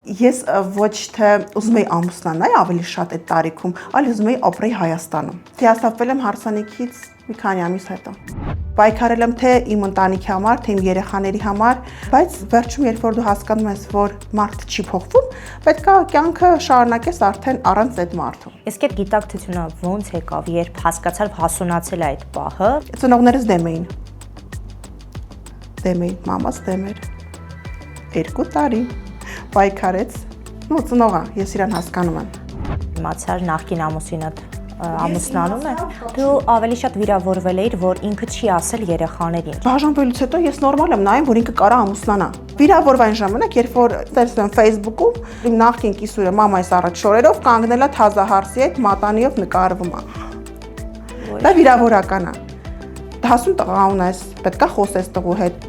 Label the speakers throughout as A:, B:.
A: Ես ոչ թե ուզում եի ամուսնանալ ավելի շատ այդ տարիքում, այլ ուզում էի ապրեի Հայաստանում։ Հիասթափվել եմ հարսանիքից մի քանի ամիս հետո։ Պայքարել եմ թե իմ ընտանիքի համար, թե իմ երեխաների համար, բայց վերջում երբ որ դու հասկանում ես, որ մարդը չի փոխվում, պետք է կյանքը շարունակես արդեն առանց այդ մարդու։
B: Իսկ այդ գիտակցությունը ո՞նց եկավ, երբ հասկացար հասունացել այդ պահը։
A: Ծնողներս դեմ էին։ Մամաս դեմ էր։ 2 տարի պայքարեց, ծնողա, ես իրան հասկանում եմ։
B: Իմացար նախկին ամուսինդ ամուսնանում է, դու ավելի շատ վիրավորվել էիր, որ ինքը չի ասել երեխաներին։
A: Բաժանվելուց հետո ես նորմալ եմ նայում, որ ինքը կարա ամուսնանա։ Վիրավորվային ժամանակ, երբ որ տեսնում եմ Facebook-ում, իմ նախկին կիսուրը մամայիս առաջ շորերով կանգնել է թազահարսի հետ մատանիով նկարվում է։ Դա վիրավորական է։ Դասում տղա ունես, պետք է խոսես տղու հետ։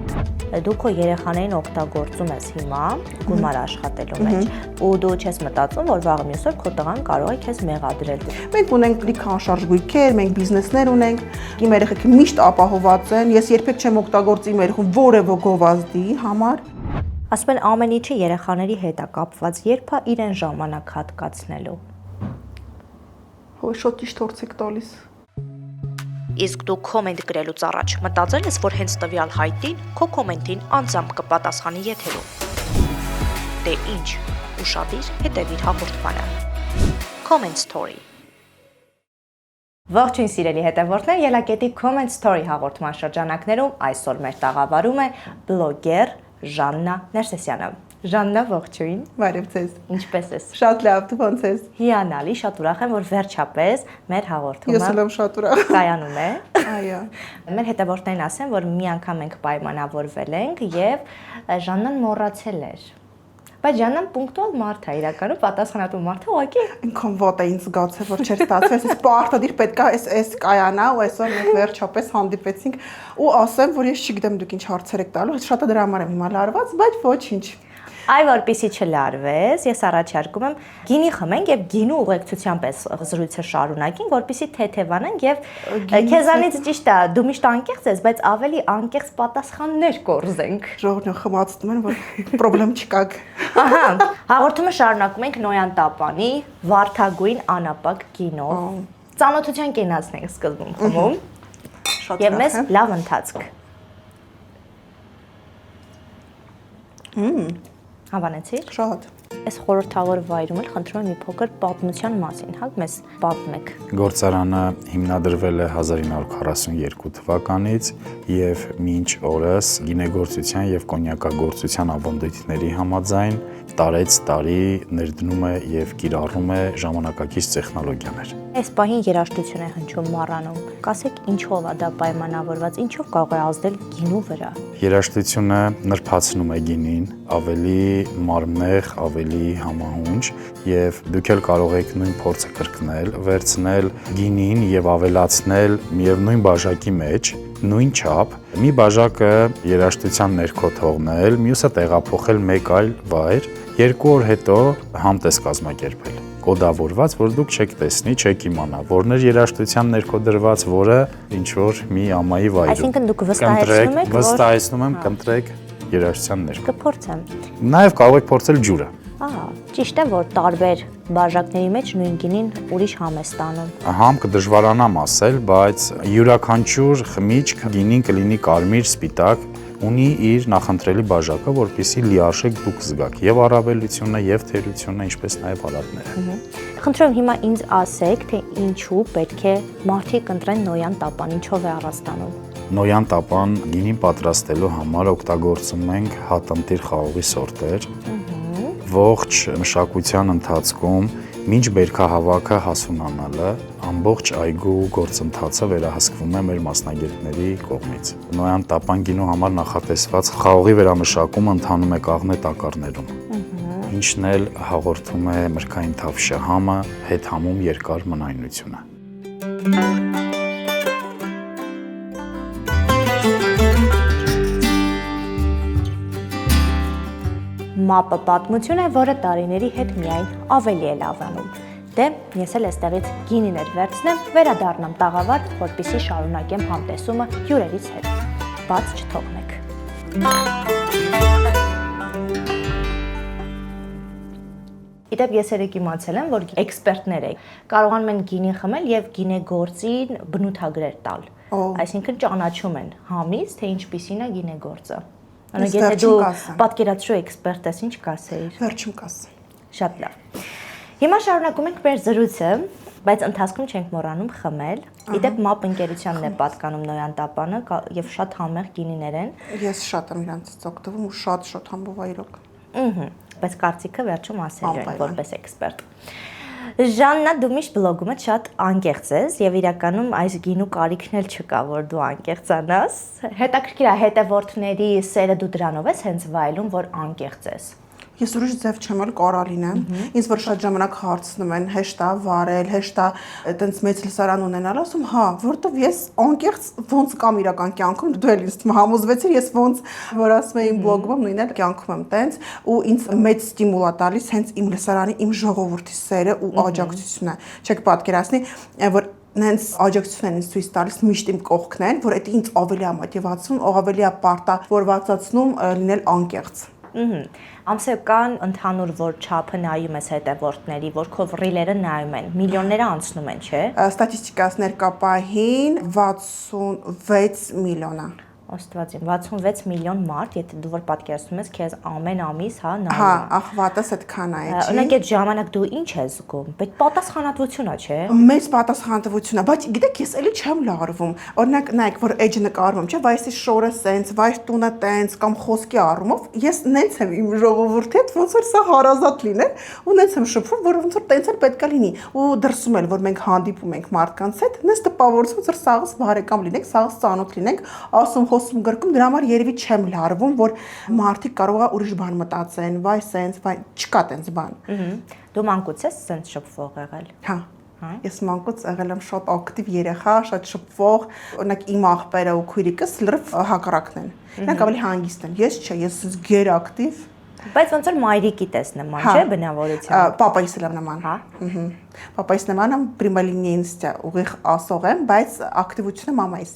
B: Դու քո երեխաներին օգտագործում ես հիմա գումար աշխատելու մեջ ու դու չես մտածում, որ վաղը մյուս օր քո տղան կարող է քեզ մեղադրել։
A: Մենք ունենք լիքը անշարժ գույքեր, մենք բիզնեսներ ունենք, իմ երեխեքը միշտ ապահոված են, ես երբեք չեմ օգտագործի իմ երեխուն որևէ գովազդի համար։
B: Ասում են ամեն ինչը երեխաների հետ է կապված, երբ է իրեն ժամանակ հատկացնելու։
A: Հո շոտ ճիշտ օրցեք տալիս։
B: Իսկ դու կոմենտ գրելուց առաջ մտածել ես, որ հենց տվյալ հայտին քո կոմենտին անձամբ կպատասխանի եթերում։ Դե ինչ, ուշադիր հետևիր հաղորդմանը։ Comment Story։ Ողջույն սիրելի հետևորդներ, Ելակետի Comment Story հաղորդման շրջանակներում այսօր մեր տաղավարում է բլոգեր Ժաննա Ներսեսյանը։ Ժաննա, ողջույն։
A: Բարև ձեզ։
B: Ինչպե՞ս ես։
A: Շատ լավ, դու ո՞նց ես։
B: Հիանալի, շատ ուրախ եմ, որ վերջապես մեր հաղորդումը
A: Ես էլ եմ շատ ուրախ։
B: կայանում է։
A: Այո։
B: Մեր հետևորդներին ասեմ, որ մի անգամ ենք պայմանավորվել ենք եւ Ժաննան մոռացել էր։ Բայց Ժաննան պունկտուալ մարդ է, իրականում պատասխանատու մարդ է, ուղղակի
A: ինքն ոտը ինձ զգացել, որ չէր ստացվել, ես պարտադիր պետք է այս կայանա ու այսօր մենք վերջապես հանդիպեցինք ու ասեմ, որ ես չգիտեմ դուք ինչ հարցեր եք տալու, շատ դրա համար եմ հիմա լարված, բայց ոչինչ։
B: Այ որպեսի չլարվես, ես առաջարկում եմ գինի խմենք եւ գինու ուղեկցությամբ այս զրույցը շարունակենք, որպեսի թեթևանանք եւ քեզանից ճիշտ է, դու միշտ անկեղծ ես, բայց ավելի անկեղծ պատասխաններ կորզենք։
A: Ժողովուրդը խմացնում են, որ պրոբլեմ չկա։
B: Ահա, հաղորդումը շարունակում ենք Նոյան Տապանի Վարդագույն անապակ գինով։ Ծանոթության կենացն ենք սկզբում խմում։ Եվ մեզ լավ ընթացք։ Հավանեցի՞ր։
A: Շատ։
B: Այս խորհրդավոր վայրում էլ խնդրում եմ մի փոքր պատմության մասին, հա, մեզ պատմեք։
C: Գործարանը հիմնադրվել է 1942 թվականից եւ մինչ օրս գինեգործության եւ կոնյակագործության ավանդույթների համաձայն տարեց տարի ներդնում է եւ կիրառում է ժամանակակից տեխնոլոգիաներ։
B: Այս պահին երաժշտություն է հնչում մառանում։ Կասեք ինչով է դա պայմանավորված, ինչով կարող է ազդել գինու վրա։
C: Երաժշտությունը նրբացնում է գինին, ավելի մարմնեղ, ավելի համահունչ եւ դուք էլ կարող եք նույն փորձը կրկնել, վերցնել գինին եւ ավելացնել միևնույն բաժակի մեջ նույն չափ, մի բաժակը երաժշտության ներքո թողնել, մյուսը տեղափոխել մեկ այլ վայր, 2 օր հետո համտես կազմակերպել։ Կոդավորված, որ դուք չեք տեսնի, չեք իմանա, որն էր երաժշտության ներքո դրված, որը ինչ որ մի ամայի վայրում։
B: Այսինքն դուք վստահեցնում եք, որ
C: վստահեցնում եմ, կընտրեք երաժշտության ներքո։
B: Կփորձեմ։
C: Նաև կարող եք փորձել ջուրը։
B: Ահա, ճիշտ է, որ տարբեր բաժակների մեջ նույն գինին ուրիշ համ է ստանում։
C: Համ կդժվարանամ ասել, բայց յուրաքանչյուր խմիչք գինին կլինի կարմիր, սպիտակ, ունի իր նախընտրելի բաժակը, որպեսզի լիարժեք դուք զգաք եւ առավելությունը, եւ թերությունը, ինչպես նաեւ հարատները։
B: Խնդրում հիմա ինձ ասեք, թե ինչու պետք է մարդիկ ընտրեն Նոյան Տապան, ինչով է առաստանում։
C: Նոյան Տապան գինին պատրաստելու համար օգտագործում ենք հատընտիր խաղողի սորտեր։ Ողջ մշակության ընթացքում մինչ բերքահավաքը հասունանալը ամբողջ այգու գործընթացը վերահսկվում է մեր մասնագետների կողմից։ Նոյան Տապան գինու համար նախատեսված խաղողի վերամշակումը ընթանում է կաղնե տակառներում, ինչն էլ հաղորդում է մրգային թավշահամը, հետ համում երկար մնայունությունը։
B: Մապը պատմություն է, որը տարիների հետ միայն ավելի է լավանում։ Դե, ես էլ այստեղից գինիներ վերցնեմ, վերադառնամ տաղավար, որպեսզի շարունակեմ համտեսումը հյուրերից հետ։ Բաց չթողնեք։ Իդեպ ես երեք իմացել եմ, որ էքսպերտներ եք կարողանում են գինի խմել եւ գինեգործին բնութագրեր տալ։ Այսինքն ճանաչում են համից, թե ինչպիսին է գինեգործը։ Օրինակ, եթե դու պատկերացրու էքսպերտ ես, ինչ կասեիր։
A: Վերջում կասեմ։
B: Շատ լավ։ Հիմա շարունակում ենք մեր զրույցը, բայց ընթացքում չենք մոռանում խմել։ Իդեպ MAP ընկերությանն է պատկանում Նոյան Տապանը եւ շատ համեղ գինիներ են։
A: Ես շատ եմ իրանցից օգտվում ու շատ համբով այրոք։
B: Բայց կարծիքը վերջում ասելու են որպես էքսպերտ։ Ժաննա, դու միշտ բլոգում ես շատ անկեղծ ես եւ իրականում այս գինու կարիքն էլ չկա, որ դու անկեղծանաս։ Հետաքրքիր է հետևորդների սերը դու դրանով ես հենց վայելում, որ անկեղծ ես։
A: Ես ուրիշ ձև չեմ էլ կարալին եմ։ Ինձ որ շատ ժամանակ հարցնում են, հեշտ է վարել, հեշտ է այտենց մեծ լսարան ունենալ, ասում, հա, որտեվ ես անկեղծ ոնց կամ իրական կյանքում դու էլ ինձ համոզվեցիր, ես ոնց որ ասում եմ բլոգում նույնն էլ կյանքում եմ տենց ու ինձ մեծ ստիմուլ է տալիս հենց իմ լսարանի, իմ ժողովրդի սերը ու աջակցությունը։ Չեք պատկերացնի, որ նենց աջակցություն են ինձ ցույց տալիս միշտ իմ կողքն են, որ դա ինձ ավելի է մոտիվացնում, ավելի է պարտավորվածացնում լինել անկեղծ։
B: Ամսական ընդհանուր որ չափը նայում ես հետևորդների, որ քո ռիլերը նայում են, միլիոնները անցնում են, չէ։
A: Ստատիստիկաս ներկապահին 66 միլիոն է։
B: Աստվածին 66 միլիոն մարդ, եթե դու որ պատկերացնում ես, քեզ ամեն ամիս, հա, նայում։
A: Հա, ախվատս այդքան է, չի։
B: Օրինակ այդ ժամանակ դու ինչ ես զգում։ Բայց պատասխանատվություն է, չէ։
A: Մեծ պատասխանատվություն է, բայց գիտեք, ես էլի չեմ լարվում։ Օրինակ, նայեք, որ edge նկարվում, չէ, վայսի շորը սենց, վայր տունը տենց կամ խոսքի առումով, ես նենց եմ իմ ժողովրդի հետ, ոնց որ սա հարազատ լիներ, ու նենց եմ շփվում, որ ոնց որ տենց էլ պետք է լինի։ Ու դրսում էլ, որ մենք հանդիպում ենք մարդկանց հետ, նենց տպավորվում, որ սաղս բարեկամ լինենք, սաղս ծանոթ լինենք, ասում խոսում գրքում, դրա համար երևի չեմ լարվում, որ մարդիկ կարող է ուրիշ բան մտածեն, վայ սենց, վայ չկա տենց բան։
B: Դու մանկուց ես սենց շփվող եղել։
A: Հա։ Ես մանկուց եղել եմ շատ ակտիվ երեխա, շատ շփվող, օրինակ իմ աղբերը ու քույրիկս լրիվ հակառակն են։ Նրանք ավելի հանգիստ են։ Ես չէ, ես գեր ակտիվ։
B: Բայց ոնց որ մայրիկիդ ես նման, չէ, բնավորությամբ։
A: Պապայիս էլ եմ նման։
B: Հա։
A: Պապայիս նման եմ, պրիմալինիինստը ուղիղ ասող եմ, բայց ակտիվությունը մամայիս։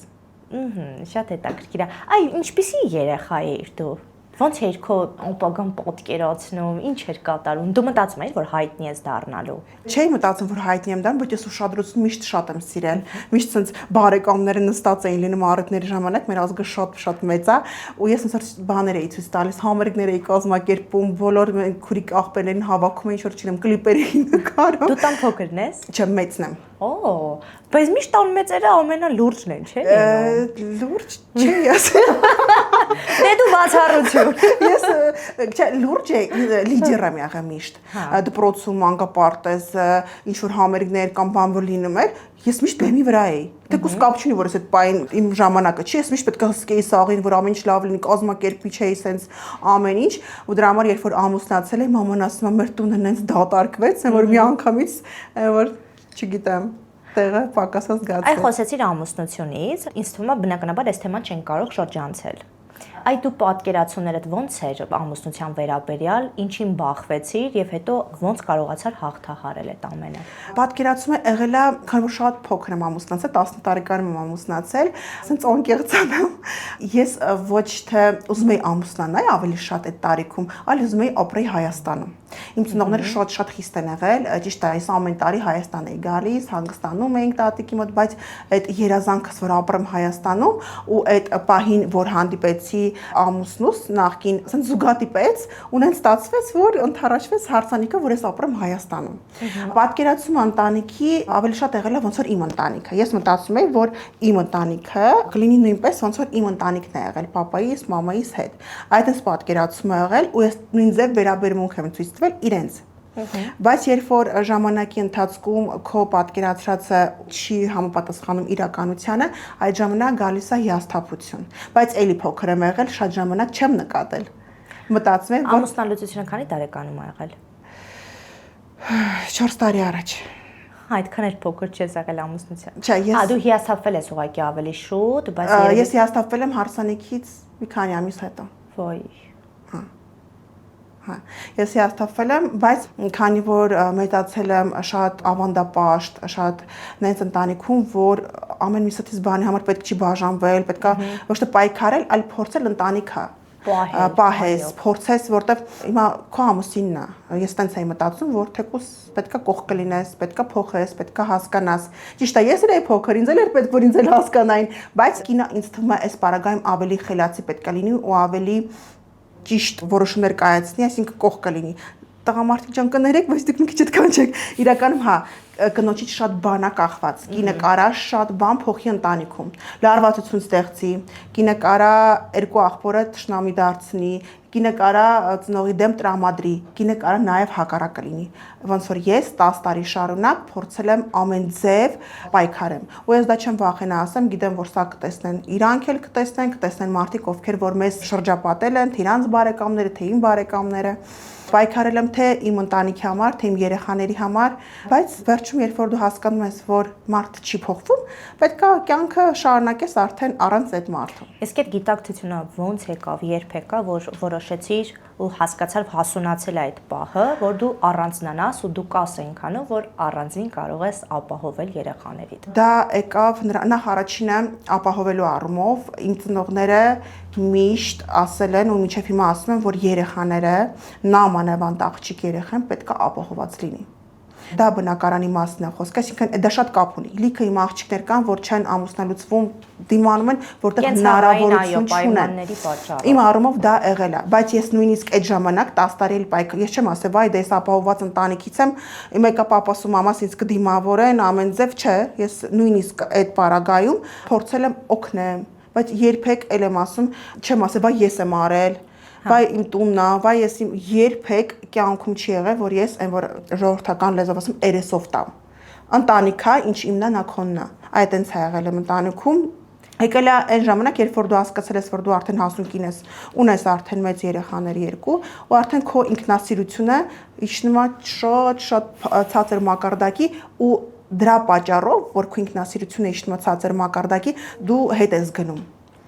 B: Շատ հետաքրքիր է։ Այ ինչպիսի երեխա էիր դու։ Ոնց էր քո ապագան պատկերացնում, ինչ էր կատարում։ Դու մտածում էիր, որ հայտնի ես դառնալու։
A: Չէի մտածում, որ հայտնի եմ դառնալու, բայց ես ուշադրություն միշտ շատ եմ սիրել։ Միշտ ցենց բարեկամները նստած էին լինում առիթների ժամանակ, մեր ազգը շատ մեծ է, ու ես ոնց որ բաներ էի ցույց տալիս, համերգներ էի կազմակերպում, բոլոր քուրիկ աղբերներին հավաքում էի, շուտ չունեմ կլիպեր էի նկարում։
B: Դու տան փոքրն ես։
A: Չէ, մեծն եմ։
B: Բայց միշտ տանմեծերը ամենալուրջն են, չէ՞։
A: Լուրջ չի ես։
B: Դե դու բացառություն։
A: Ես չէ, լուրջ է, լիդեր եմ եղել միշտ։ Դպրոցում, մանկապարտեզ, ինչ որ համերգներ կամ բան որ լինում էր, ես միշտ բեմի վրա էի։ Դեքուս կապ չունի, որ ես այդ պայն իմ ժամանակը չի, ես միշտ պետք է հսկեի սաղին, որ ամեն ինչ լավ լինի, կազմակերպիչ էի, սենց ամեն ինչ, ու դրա համար երբ որ ամուսնացել էի, մաման ասում է, մեր տունը նենց դատարկվեց, որ մի անգամից որ չգիտեմ, տեղը պակասած զգացել։
B: Այ խոսեցիր ամուսնությունից, ինձ թվում է բնականաբար այս թեման չեն կարող շրջանցել։ Այ դու պատկերացումներդ ոնց էր ամուսնության վերաբերյալ, ինչին բախվեցիր եւ հետո ոնց կարողացար հաղթահարել այդ ամենը։
A: Պատկերացումը եղել է, քանի որ շատ փոքր եմ ամուսնացել, 10 տարեկանում եմ ամուսնացել, ասենց անկեղծան եմ։ Ես ոչ թե ուզում էի ամուսնանալ ավելի շատ այդ տարիքում, այլ ուզում էի ապրեի Հայաստանում։ Իմ ծնողները շատ խիստ են եղել, ճիշտ է, ես ամեն տարի Հայաստան էի գալիս, հանգստանում էինք տատիկի մոտ, բայց այդ երազանքս, որ ապրեմ Հայաստանում ու այդ պահին, որ հանդիպեցի ամուսնուս նախքին, ասենց զուգատիպեց, ու նենց ստացվեց, որ ընդառաջվեց հարցանիքը, որ ես ապրեմ Հայաստանում։ Պատկերացումը ընտանիքի ավելի շատ եղել է ոնց որ իմ ընտանիքը։ Ես մտածում էի, որ իմ ընտանիքը կլինի նույնպես ոնց որ իմ ընտանիքն է եղել, պապայիս, մամայիս հետ։ Այդպես պատկերացում է եղել ու ես նույն ձև վերաբերմունք եմ ցույց տվել իրենց։ Բայց երբ որ ժամանակի ընթացքում քո պատկերացրածը չի համապատասխանում իրականությանը, այդ ժամանակ գալիս է հիասթափություն։ Բայց էլի փոքր եմ եղել, շատ ժամանակ չեմ նկատել։ Մտածում եմ, որ
B: ամուսնալուծությունը քանի տարեկանում է եղել։
A: 4 տարի առաջ։
B: Այդքան էլ փոքր չես եղել ամուսնության։
A: Չէ, ես
B: դու հիասթափվել ես ուղղակի ավելի շուտ, բայց
A: ես հիասթափվել եմ հարսանիքից մի քանի ամիս հետո։
B: Ոյ։
A: Հա, ես հիասթափվել եմ, բայց քանի որ մեծացել եմ շատ ավանդապաշտ, շատ նենց ընտանիքում, որ ամեն մի ստից բանի համար պետք չի բաժանվել, պետք է ոչ թե պայքարել, այլ փորձել ընտանիքը։ պահես, փորձես, որտեվ հիմա քո ամուսինն է։ Ես տենց էի մտածում, որ թեկուզ պետքա կողք կլինես, պետքա փոխես, պետքա հասկանաս։ Ճիշտ է, ես էլ էի փոքր, ինձ էլ էր պետք որ ինձ էլ հասկանային, բայց կինը ինձ թվում է այս պարագայում ավելի խելացի պետքա լինի ու ավելի ճիշտ որոշումներ կայացնի, այսինքն կողք կլինի։ Տղամարդիկ ջան կներեք, բայց դուք մի քիչ այդքան չեք։ Իրականում հա, կնոջից շատ բան է կախված։ Կինը կարա շատ բան փոխի ընտանիքում։ Լարվածություն ստեղծի, կինը կարա երկու աղբորը թշնամի դարձնի, կինը կարա ծնողի դեմ տրամադրի, կինը կարա նաև հակառակը լինի։ Ոնց որ ես 10 տարի շարունակ փորձել եմ ամեն ձև պայքարեմ։ Ու ես դա չեմ վախենա ասեմ, գիտեմ որ սա կտեսնեն իրանք էլ կտեսնեն մարդիկ, ովքեր որ մեզ շրջապատել են, թե իրանց բարեկամները, թե իմ բարեկամները։ Պայքարել եմ թե իմ ընտանիքի համար, թե իմ երեխաների համար, բայց վերջում երբ որ դու հասկանում ես, որ մարդը չի փոխվում, պետք է կյանքը շարունակես արդեն առանց այդ մարդու։
B: Իսկ այդ գիտակցությունը ոնց եկավ, երբ եկավ, որ որոշեցիր ու հասկացար հասունացել այդ պահը, որ դու առանձնանաս ու դու կաս այնքանով, որ առանձին կարող ես ապահովել երեխաներիդ։
A: Դա եկավ նախ առաջինը ապահովելու առումով իմ ծնողները միշտ ասել են ու մինչև հիմա ասում են, որ երեխաները նամանավանդ աղջիկ երեխան պետք է ապահոված լինի։ Դա բնակարանի մասն է խոսքը, այսինքն դա շատ կապ ունի։ Լիքը իմ աղջիկներ կան, որ չեն ամուսնալուծվում, դիմանում են, որտեղ հնարավորություն չունեն։ Իմ առումով դա եղել է, բայց ես նույնիսկ այդ ժամանակ 10 տարի էլ պայքար, ես չեմ ասել, վայ, դե ես ապահոված ընտանիքից եմ, մեկը պապաս ու մամաս ինձ կդիմավորեն, ամեն ձև չէ, ես նույնիսկ այդ պարագայում փորձել եմ օգնեմ, բայց երբեք էլ եմ ասում, չեմ ասել, վայ, ես եմ արել, վայ իմ տունն է, վայ ես իմ երբեք կյանքում չի եղել, որ ես այն որ ժողովրդական լեզվով ասում երեսով տամ։ Ընտանիքա, ինչ իմնա նա քոնն է։ Այդ այնց է եղել եմ ընտանիքում։ Եկել է այն ժամանակ, երբ որ դու հասկացել ես, որ դու արդեն հասուն կին ես, ունես արդեն մեծ երեխաներ երկու, ու արդեն քո ինքնասիրությունը իջնում է շատ ցածր մակարդակի ու դրա պատճառով, որ քո ինքնասիրությունը իջնում է ցածր մակարդակի, դու հետ ես գնում։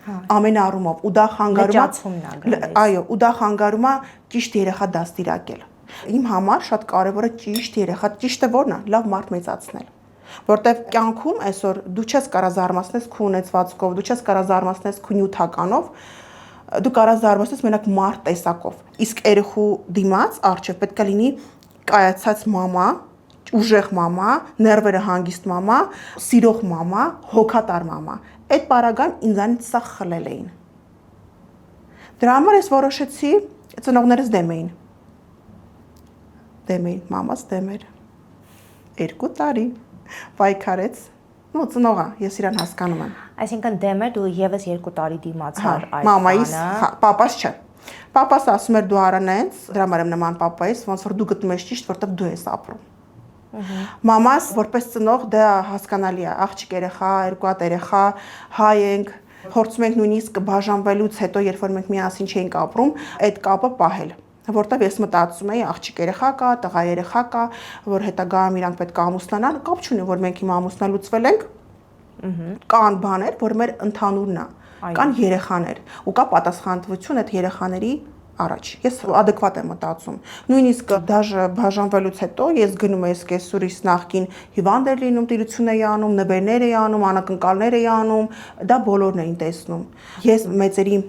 A: Ամեն առումով ու դա խանգարում է, այո, ու դա խանգարում է ճիշտ երեխա դաստիարակել։ Իմ համար շատ կարևորը ճիշտ երեխա, ճիշտը որն է, լավ մարդ մեծացնել։ Որտեվ կյանքում այսօր դու չես կարա զարմացնես քո ունեցվածքով, դու չես կարա զարմացնես քո նյութականով, դու կարա զարմացնես մենակ մարդ տեսակով։ Իսկ երեխու դիմաց արժև պետք է լինի կայացած մամա, ուժեղ մամա, ներվերը հանգիստ մամա, սիրող մամա, հոգատար մամա։ Այդ պարագան ինձանից սա խլել էին։ Դրա համար ես որոշեցի, ծնողներս դեմ էին, մամաս դեմ էր, 2 տարի պայքարեց, ծնողա, ես իրան հասկանում եմ։
B: Այսինքն դեմ էր, դու եւս 2 տարի դիմացար այդ
A: մամայիս, պապաս չէ։ Պապաս ասում էր դու արանենց, դրա համար եմ նման պապայիս, ոնց որ դու գտնում ես ճիշտ, որտեղ դու ես ապրում։ Մամաս որպես ծնող դա հասկանալի է, աղջիկ երեխա, 2 հատ երեխա, հայ ենք, փորձում ենք նույնիսկ բաժանվելուց հետո, երբ որ մենք միասին չէինք ապրում, այդ կապը պահել, որտեղ ես մտածում էի աղջիկ երեխա կա, տղա երեխա կա, որ հետագայում իրանք պետք է ամուսնանան, կապ չունի, որ մենք հիմա ամուսնալուծվել ենք, կան բաներ, որ մեր ընդհանուրն է, կան երեխաներ, ու կա պատասխանատվություն այդ երեխաների առաջ։ Ես adekvat եմ մտածում։ Նույնիսկ դաժե բաժանվելուց հետո ես գնում եմ կեսուրիս նախքին հիվանդ էր լինում, տիրություն էի անում, նվերներ էի անում, անակնկալներ էի անում, դա բոլորն էին տեսնում։ Ես մեծերի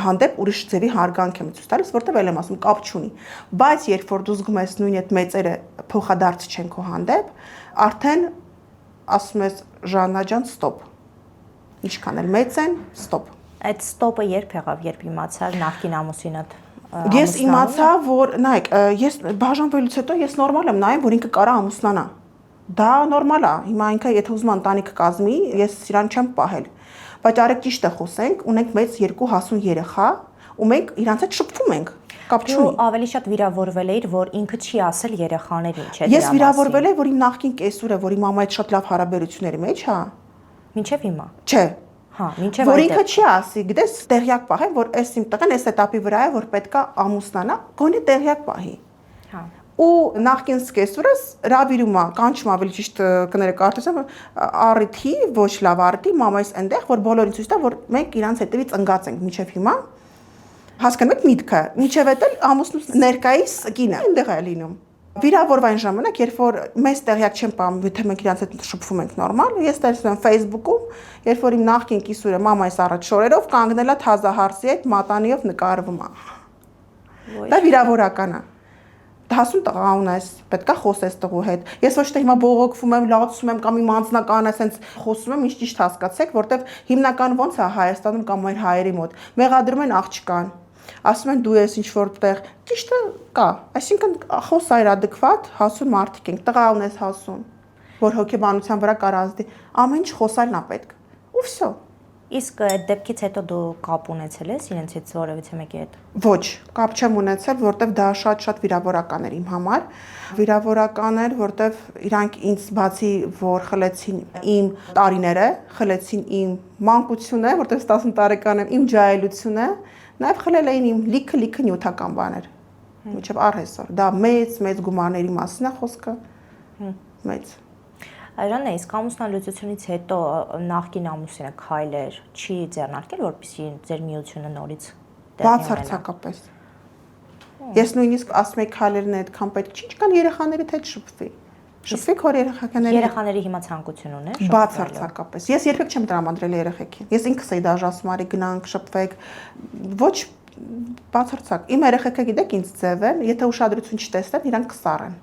A: հանդեպ ուրիշ ձևի հարգանք եմ ցույց տալիս, որտեղ էլ եմ ասում կապ չունի։ Բայց երբ որ դու զգում ես նույն այդ մեծերը փոխադարձ չեն քո հանդեպ, արդեն ասում ես Ժաննա ջան, ստոպ։ Ինչքան էլ մեծ են, ստոպ։
B: Այդ ստոպը երբ եղավ, երբ իմացար նախկին ամուսինդ։
A: Ես իմացա, որ նայեք, ես բաժանվելուց հետո ես նորմալ եմ նայում, որ ինքը կարա ամուսնանա։ Դա նորմալ է։ Հիմա ինքը եթե ուզում ընտանիք կազմի, ես իրան չեմ պահել։ Բայց արեք ճիշտ է խոսենք, ունենք մեծ 2 հասուն երեխա, ու մենք իրանց հետ շփվում ենք։ Կապ չունի։
B: Դու ավելի շատ վիրավորվել էիր, որ ինքը չի ասել երեխաներին, չէ՞ դրա մասին։
A: Ես վիրավորվել եմ, որ իմ նախկին կեսուրը, որ իմ մամայի հետ շատ լավ հարաբերությունների մեջ, հա։
B: Մինչև հիմա։
A: Չէ։
B: Հա, մինչև
A: որ ինքը չի ասի, գիտես, տեղյակ պահեմ, որ այս իմ տղան այս этаպի վրա է, որ պետքա ամուսնանա, գոնե տեղյակ պահի։
B: Հա։
A: Ու նախքին սկեսուրս հրավիրում է, կանչում ավելի ճիշտ կներեք արդյոք առիթի, ոչ լավ առիթի, մամայիս այնտեղ, որ բոլորին ցույց տա, որ մենք իրանց հետևից ընկած ենք մինչև հիմա։ Հասկանում եք միտքը, մինչև էդ էլ ամուսնուց ներկայիս կինը այնտեղ է լինում։ Վիրավորվային ժամանակ, երբ որ մեզ տեղյակ չեն պահում, եթե մենք իրանց հետ շփվում ենք նորմալ, ես տեսնում եմ Facebook-ում, երբ որ իմ նախկին կիսուրը մամայիս առաջ շորերով կանգնել է թազահարսի հետ մատանիով նկարվում է։ Դա վիրավորական է։ Դասում տղա ունես, պետքա խոսես տղու հետ։ Ես ոչ թե հիմա բողոքվում եմ, լացում եմ կամ իմ անձնականը ասենց խոսում եմ, ինչ ճիշտ հասկացեք, որտեվ հիմնական ոնց է Հայաստանում կամ մեր հայերի մոտ։ Մեղադրում են աղջկան։ Ասում են դու ես ինչ որտեղ։ Ճիշտը կա։ Այսինքն խոսա իր adekvat, հասուն մարդիկ ենք, տղա ունես հասուն, որ հոգեբանության վրա կար ազդի։ Ամեն ինչ խոսալն է պետք։ Ու վсё։
B: Իսկ այդ դեպքից հետո դու կապ ունեցել ես իրենց հետ որևիցե մեկի հետ։
A: Ոչ, կապ չեմ ունեցել, որտեվ դա շատ վիրավորական էր իմ համար։ Վիրավորական էր, որտեվ իրանք ինձ բացի որ խլեցին իմ տարիները, խլեցին իմ մանկությունը, որտեվ 10 տարեկան եմ, իմ ջահելությունը, նաև խլել էին իմ լիքը նյութական բաներ։ Մինչև առհեսօր։ Դա մեծ գումարների մասին է խոսքը։ Մեծ։
B: Այրան է, իսկ ամուսնալուծությունից հետո նախկին ամուսինը քայլեր չի ձեռնարկել, որպեսզի ձեր միությունը նորից տեղի ունենա։
A: Բացարձակապես։ Ես նույնիսկ ասում եմ քայլերն այդքան պետք չի, կան երեխաներիդ հետ շփվի։ Շփվի քոր երեխաների։
B: Երեխաների հիմա ցանկություն ունեն։
A: Բացարձակապես։ Ես երբեք չեմ տրամադրել երեխեքին։ Ես ինքս էի դաժ ասում, արի գնանք, շփվեք։ Ոչ բացարձակ։ Իմ երեխեքը գիտեք ինձ ձև են, եթե ուշադրություն չտեսնեն, իրանք կսառեն։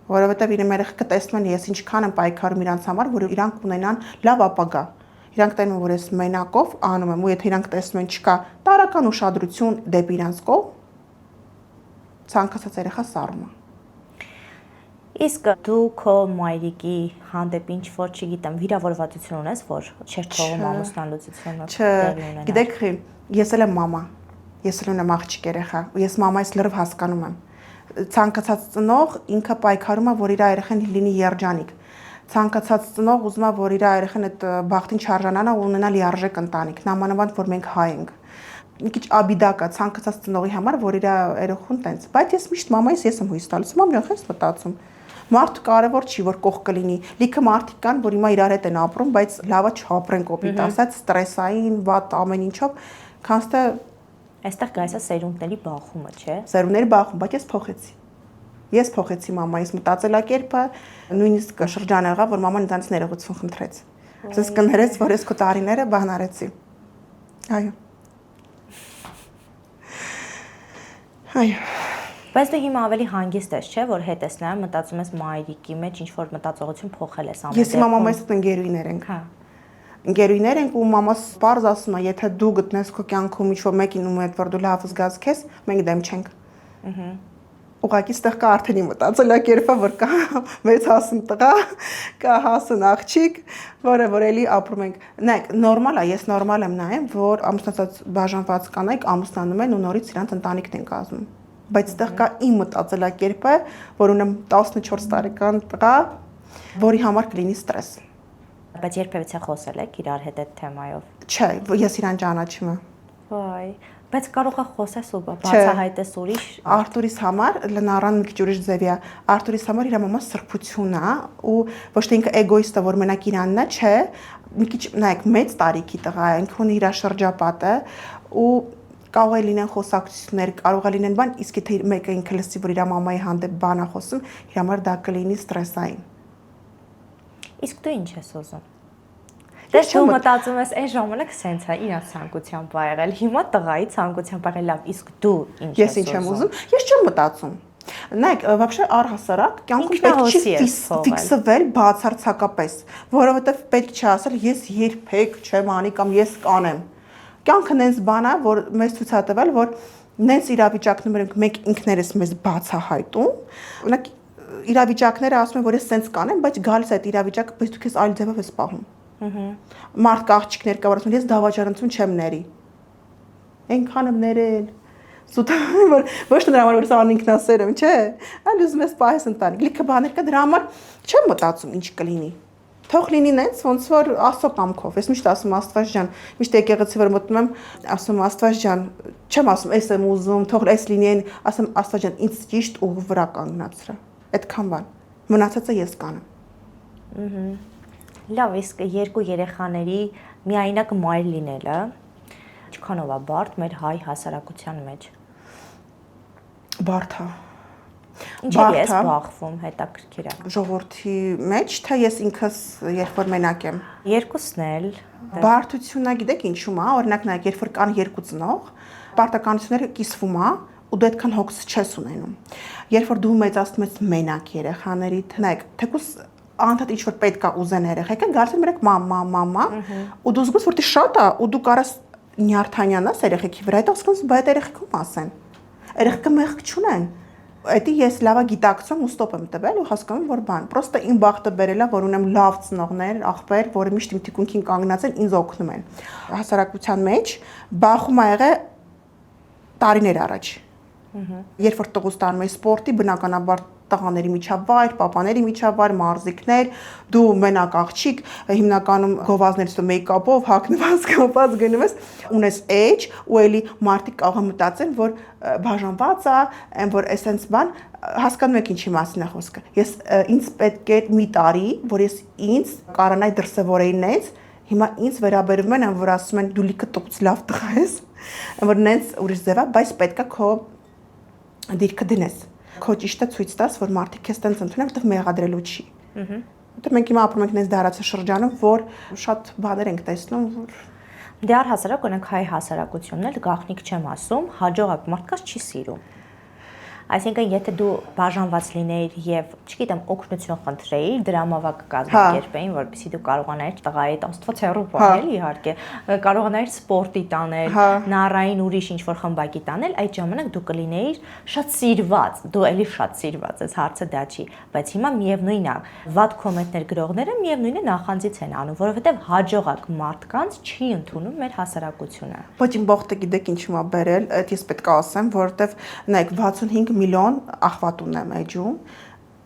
A: Որովհետև իրեն երեխեքը տեսնում են ես ինչքան եմ պայքարում իրանց համար, որ իրանք ունենան լավ ապագա։ Իրանք տենում են, որ ես մենակով անում եմ, ու եթե իրանք տեսնում են չկա տարական ուշադրություն դեպի իրանց կողմ, ցանկացած երեխա սառում է։
B: Իսկ դու քո մայրիկի հանդեպ ինչ որ չգիտեմ, վիրավորվածություն ունես, որ չեր թողում ամուսնալուծությունը տեղի ունենա։
A: Գիտեք, ես էլ եմ մամա։ Ես էլ ունեմ աղջիկ երեխա, ու ես մամայից լրիվ հասկանում եմ։ Ցանկացած ծնող ինքը պայքարում է, որ իր երեխան լինի երջանիկ։ Ցանկացած ծնող ուզում է, որ իր երեխան այդ բախտին չարժանանա ու ունենա լիարժեք ընտանիք, նամանավանդ որ մենք հայ ենք։ Մի քիչ աբիդակ է ցանկացած ծնողի համար, որ իր երեխուն տենց։ Բայց ես միշտ մամայից ես եմ հույս տալիս, մամ ջան, ես մտածում։ Մարդ կարևոր չի, որ կող կլինի։ Լիքը մարդիկ կան, որ հիմա իրար հետ են ապրում, բայց լավա չապրեն կոպիտ ասած, ստրեսային, վատ ամեն ինչով, քանց թե
B: այստեղ գայս է սերունդների բախումը, չէ։
A: Սերունդների բախում, բայց ես փոխեցի։ Ես փոխեցի մամայիս մտածելակերպը, նույնիսկ շրջան եղավ, որ մաման ինձանից ներողություն խնդրեց։ Ասես կներես, որ ես քո տարիները բան արեցի։ Այո։ Այո։
B: Բայց դու հիմա ավելի հանգիստ ես, չէ, որ հետ ես նայում, մտածում ես մայրիկի մեջ ինչ որ մտածողություն փոխել ես ամեն
A: Ես իմ մամայիս հետ ընկերուհիներ ենք։
B: Հա։
A: Ընկերուհիներ ենք ու մամաս պարզ ասում է, եթե դու գտնես քո կյանքում ինչ որ մեկին ու հետ որ դու լավ զգաս քեզ, մենք դեմ չենք։ Ահա։ Ուղղակի ստեղ կա արդեն իմ մտածելակերպը, որ կա մեծ հասուն տղա, կա հասուն աղջիկ, որը որ էլի ապրում ենք։ Նայեք, նորմալ է, ես նորմալ եմ նայեմ, որ ամուսնացած բաժանված կանայք ամուսնանում են ու նորից իրանց ընտանիքն են կազմում։ Բայց ստեղ կա իմ մտածելակերպը, որ ունեմ 14 տարեկան տղա, որի համար կլինի ստրես։
B: Բայց երբևիցե խոսել եք իրար հետ այդ թեմայով։
A: Չէ, ես իրան ճանաչում եմ։
B: Վայ, բայց կարող է խոսես ու բացահայտես ուրիշ։
A: Արթուրիս համար լնարան մի քիչ ուրիշ ձևի է։ Արթուրիս համար իր մամա սրբությունն է ու ոչ թե ինքը էգոիստ է, որ մենակ իրանն է, չէ, մի քիչ նայեք մեծ տարիքի տղա է, ինքը ունի իր շրջապատը ու կարող է լինեն խոսակցություններ, կարող է լինեն բան, իսկ եթե մեկը ինքը լսի, որ իր մամայի հանդեպ բան է խոսում, իր համար դա կլինի ստրեսային։
B: Իսկ դու ինչ ես ուզում։ Դե դու մտածում ես այն ժամանակ սենց է իր ցանկությամբ ա եղել, հիմա տղայի ցանկությամբ ա եղել, լավ, իսկ դու ինչ ես ուզում։
A: Ես ինչ եմ ուզում։ Ես չեմ մտածում։ Նայեք, вообще առհասարակ կյանքում պետք չի ֆիքսվել բացարձակապես, որովհետև պետք չի ասել ես երբեք չեմ անի կամ ես կանեմ։ Կյանքը նենց բան է, որ մեզ ցույց է տվել, որ նենց իրավիճակներում մենք ինքներս մեզ բացահայտում, օրինակ իրավիճակները ասում են, որ ես սենց կանեմ, բայց գալիս է այդ իրավիճակը, բայց դու քեզ այլ ձևով ես պահում։ Մարդ աղջիկներ կա, որ ասում են, ես դավաճանություն չեմ ների։ Այնքան եմ ներել։ Սուտ որ ոչ թե դրա համար որ սա ինքնասեր եմ, չէ։ Այլ ուզում ես պահես ընտանիք։ Լիքը բաներ կա, դրա համար չեմ մտածում ինչ կլինի։ Թող լինի նենց, ոնց որ Աստծո կամքով։ Ես միշտ ասում Աստված ջան, միշտ եկեղեցի որ մտնում եմ, ասում Աստված ջան, չեմ ասում, էս եմ ուզում, թող էս լինի, ասում Աստված ջան, ինձ ճիշտ ուղու վրա կանգնացրա։ Այդքան բան։ Մնացածը ես կանեմ։
B: Լավ, իսկ երկու երեխաների միայնակ մայր լինելը ինչքանով է բարդ մեր հայ հասարակության մեջ։
A: Բարդ է։
B: Ինչի՞ ես բախվում, հետաքրքիր է։
A: Ժողովրդի մեջ, թե ես ինքս երբ որ մենակ եմ։
B: Երկուսն էլ։
A: Բարդությունն է, գիտեք ինչու՞մ է, օրինակ նայեք, երբ որ կան երկու ծնող, պարտականությունները կիսվում է ու դու այդքան հոգս չես ունենում։ Երբ որ դու մեծացնում ես մենակ երեխաներիդ, նայեք, թեկուզ անդադ ինչ որ պետք է ուզեն երեխեքը, գալիս են մերեք մամա, ու դու զգուս որ դի շատ է, ու դու կարաս նյարդանյանաս երեխեքի վրա, հետո սկսես բայց երեխեքում ասեն։ Երեխեքը մեղք չունեն։ Այդի ես լավա գիտակցում ու ստոպ եմ տվել ու հասկանում որ բան։ Պրոստը իմ բախտը բերել է, որ ունեմ լավ ծնողներ, աղբեր, որը միշտ իմ թիկունքին կանգնած են, ինձ օգնում են։ Հասարակության մեջ բախում ա եղել տարիներ առաջ։ Երբ որ տղուս տանում էի սպորտի, բնականաբար տղաների միջավայր, պապաների միջավայր, մարզիկներ, դու մենակ աղջիկ, հիմնականում գովազներից ու մեյքափով հագնված կապած գնում ես, ունես էջ, ու էլի մարդիկ կարող են մտածեն, որ բաժանված է, որ էսենց բան, հասկանում եք ինչի մասին է խոսքը։ Ես ինձ պետք է մի տարի, որ ես ինձ կարանայի դրսևորեինից, հիմա ինձ վերաբերվում են, որ ասում են դու լիքը տոց լավ տղա ես, որ նենց ուրիշ ձև է, բայց պետք է քո դիրքը դնես։ Քո ճիշտը ցույց տաս, որ մարդիկ քեզ տենց ընդունեն, որտեղ մեղադրելու չի։ Որտեղ մենք հիմա ապրում ենք նենց դարաշրջանում, որ շատ բաներ ենք տեսնում, որ
B: Դե առհասարակ օրինակ հայ հասարակությունն էլ գաղտնիք չեմ ասում, հաջողակ մարդկանց չի սիրում։ Այսինքն եթե դու բաժանված լինեիր եւ, չգիտեմ, օգնություն խնդրեիր, դրամավակ կազմակերպեին, որպեսզի դու կարողանայիր տղայի հետ Աստված հեռու պահել, իհարկե, կարողանայիր սպորտի տանել, նառային ուրիշ ինչ-որ խմբակի տանել, այդ ժամանակ դու կլինեիր շատ սիրված, դու էլի շատ սիրված ես, հարցը դա չի, բայց հիմա միևնույնն է, վատ կոմենտներ գրողները միևնույնն է նախանձից են անում, որովհետեւ հաջողակ մարդկանց չի ընդունում մեր հասարակությունը։
A: Բայց իմ բախտը գիտեք ինչու՞մ է բերել, այդ ես պետք է ասեմ, որովհետեւ նայեք 65 միլիոն աղվատ ունեմ էջում,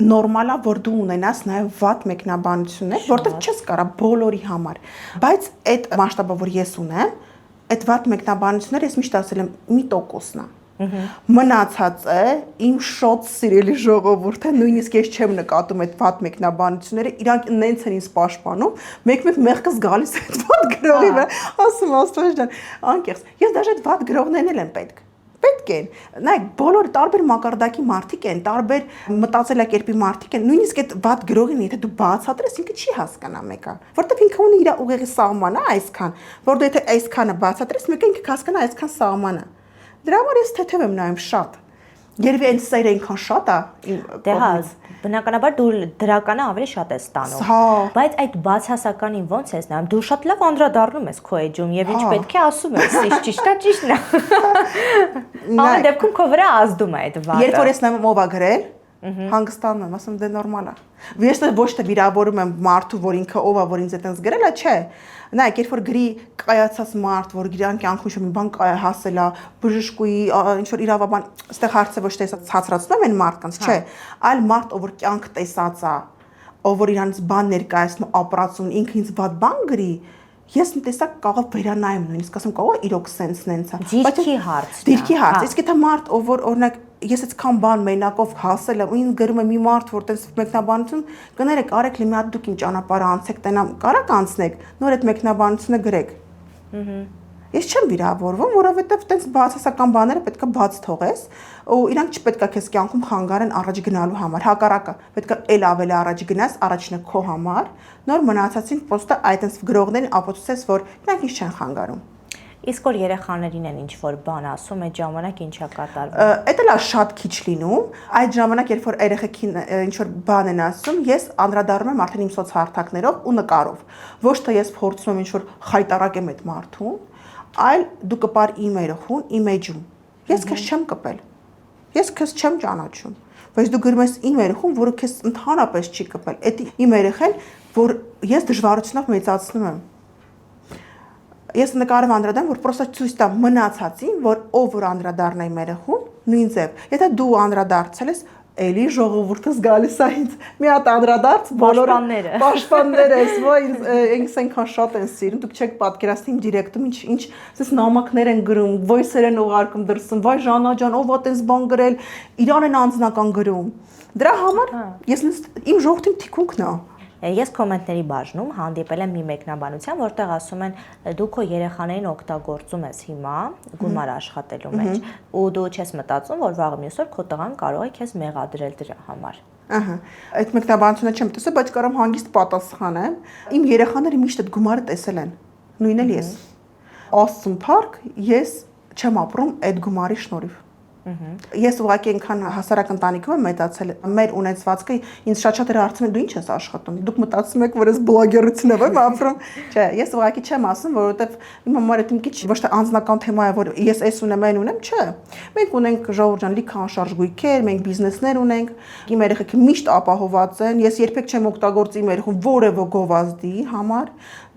A: նորմալ է, որ դու ունենաս նաև վատ մեկնաբանություններ, որտեղ չես կարա բոլորի համար, բայց այդ մասշտաբը, որ ես ունեմ, այդ վատ մեկնաբանությունները ես միշտ ասել եմ 1%-ն է։ Մնացածը իմ շատ սիրելի ժողովուրդը, նույնիսկ ես չեմ նկատում այդ վատ մեկնաբանությունները, իրանք նենց են ինձ պաշտպանում, մեկ-մեկ մեղքս գալիս է այդ վատ գրողի վրա, ասում Աստված ջան, անկեղծ, ես դաժե այդ վատ գրողներն էլ եմ պետք են, նայեք, բոլոր տարբեր մակարդակի մարդիկ են, տարբեր մտածելակերպի մարդիկ են, նույնիսկ այդ վատ գրողին, եթե դու բացատրես, ինքը չի հասկանա մեկը, որտեղ ինքը ունի իր ուղեղի սահմանը այսքան, որ դու եթե այսքանը բացատրես, մեկը ինքը կհասկանա այսքան սահմանը։ Դրա համար ես թեթև եմ նայում շատ։ Երևի այն սերը այնքան շատ է իմ կողմից։
B: Բնականաբար դու դրականը ավելի շատ ես ստանում։ Բայց այդ բացասականին ո՞նց ես նայում։ Դու շատ լավ անդրադառնում ես քո էջում եւ ինչ պետք է ասում ես, ճիշտ է, ճիշտն է։ Ամեն դեպքում քո վրա ազդում է այդ վատը։
A: Երբ որ ես նայում ով է գրել, հանգստանում եմ, ասում դե նորմալ է։ Ես ոչ թե վիրավորում եմ մարդու, որ ինքը ով է, որ ինձ այդպես գրել է, չէ։ Նայեք, երբ որ գրի կայացած մարդ, որ իրան կյանքում ինչ-որ մի բան հասել է, բժշկուի, ինչ-որ իրավաբան, այստեղ հարցը ոչ թե ցածրացնում են մարդկանց, չէ, այլ մարդ, ով որ կյանք տեսած է, ով որ իրանց բան ներկայացնում, ապրածուն, ինքը ինձ բադ բան գրի, ես մի տեսակ կարող վերանայեմ նույնիսկ ասեմ կարող իրոք սենսն է։
B: Դիրքի հարցն է։
A: Դիրքի հարց, իսկ եթե մարդ, ով որ օրինակ ես այդքան բան մենակով հասել եմ, ու ինձ գրում է մի մարդ, որ տես մեկնաբանություն, կներեք, արեք լի մի հատ դուք իմ ճանապարհը անցեք, տենամ, կարաք անցնեք, նոր այդ մեկնաբանությունը գրեք։ Ես չեմ վիրավորվում, որովհետև տենց բացասական բաները պետք է բաց թողես, ու իրանք չպետք է քեզ կյանքում խանգարեն առաջ գնալու համար, հակառակը, պետք է էլ ավելի առաջ գնաս, առաջինը քո համար, նոր մնացածին պոստը այդպես գրողներին ապացուցես, որ իրանք ինչ չեն խանգարում։
B: Իսկ որ երեխաներին են ինչ-որ բան ասում, այդ ժամանակ ինչա կատարվում։
A: Էդ էլ է շատ քիչ լինում, այդ ժամանակ երբ որ երեխեքին ինչ-որ բան են ասում, ես անդրադառնում եմ արդեն իմ սոցհարթակներով ու նկարով։ Ոչ թե ես փորձում եմ ինչ-որ խայտարակեմ այդ մարդուն, այլ դու կպար իմ երեխուն, իմ էջում։ Ես քեզ չեմ կպել։ Ես քեզ չեմ ճանաչում, բայց դու գրում ես իմ երեխուն, որը քեզ ընդհանրապես չի կպել։ Այդ իմ երեխան, որ ես դժվարությունով մեծացնում եմ։ Ես նկարով անդրադառնում, որ պրոստը ցույց տամ մնացածին, որ ով որ անդրադառնա իմ երեխուն, նույն ձև։ Եթե դու անդրադարձել ես, էլի ժողովուրդս գալիս է ինձ մի հատ անդրադարձ բոլորը պաշտպաններ ես, ոյ ինձ այնքան շատ են սիրում, դուք չեք պատկերացնի իմ դիրեկտում ինչ ասես նամակներ են գրում, voice-եր են ուղարկում դրսում, վայ Ժանա ջան, ով է տես բան գրել, իրան են անձնական գրում։ Դրա համար ես իմ ժողովրդին թիկունքն է։
B: Ես կոմենտների բաժնում հանդիպել եմ մի մեկնաբանության, որտեղ ասում են դու քո երեխաներին օգտագործում ես հիմա գումար աշխատելու մեջ ու դու չես մտածում, որ վաղը մյուս օր քո տղան կարող է քեզ մեղադրել դրա համար։
A: Ահա, այդ մեկնաբանությունը չեմ տեսել, բայց կարամ հանգիստ պատասխանեմ։ Իմ երեխաները միշտ այդ գումարը տեսել են։ Նույնն էլ ես։ Աստծուն փառք, ես չեմ ապրում այդ գումարի շնորհիվ։ Ես ուղղակի այնքան հասարակ ընտանիքում եմ մեծացել, մեր ունեցվածքը ինձ շատ հարցնում են դու ինչ ես աշխատում։ Դուք մտածում եք, որ ես բլոգերությունով եմ ապրում։ Չէ, ես ուղղակի չեմ ասում, որովհետև իմ համար այդ իմ քիչ ոչ թե անձնական թեմա է, որ ես էս ունեմ, այն ունեմ, չէ։ Մենք ունենք ժողովուրդ ջան լիքը անշարժ գույքեր, մենք բիզնեսներ ունենք, իմ երեխեքը միշտ ապահոված են, ես երբեք չեմ օգտագործի իմ երեխուն որևէ գովազդի համար,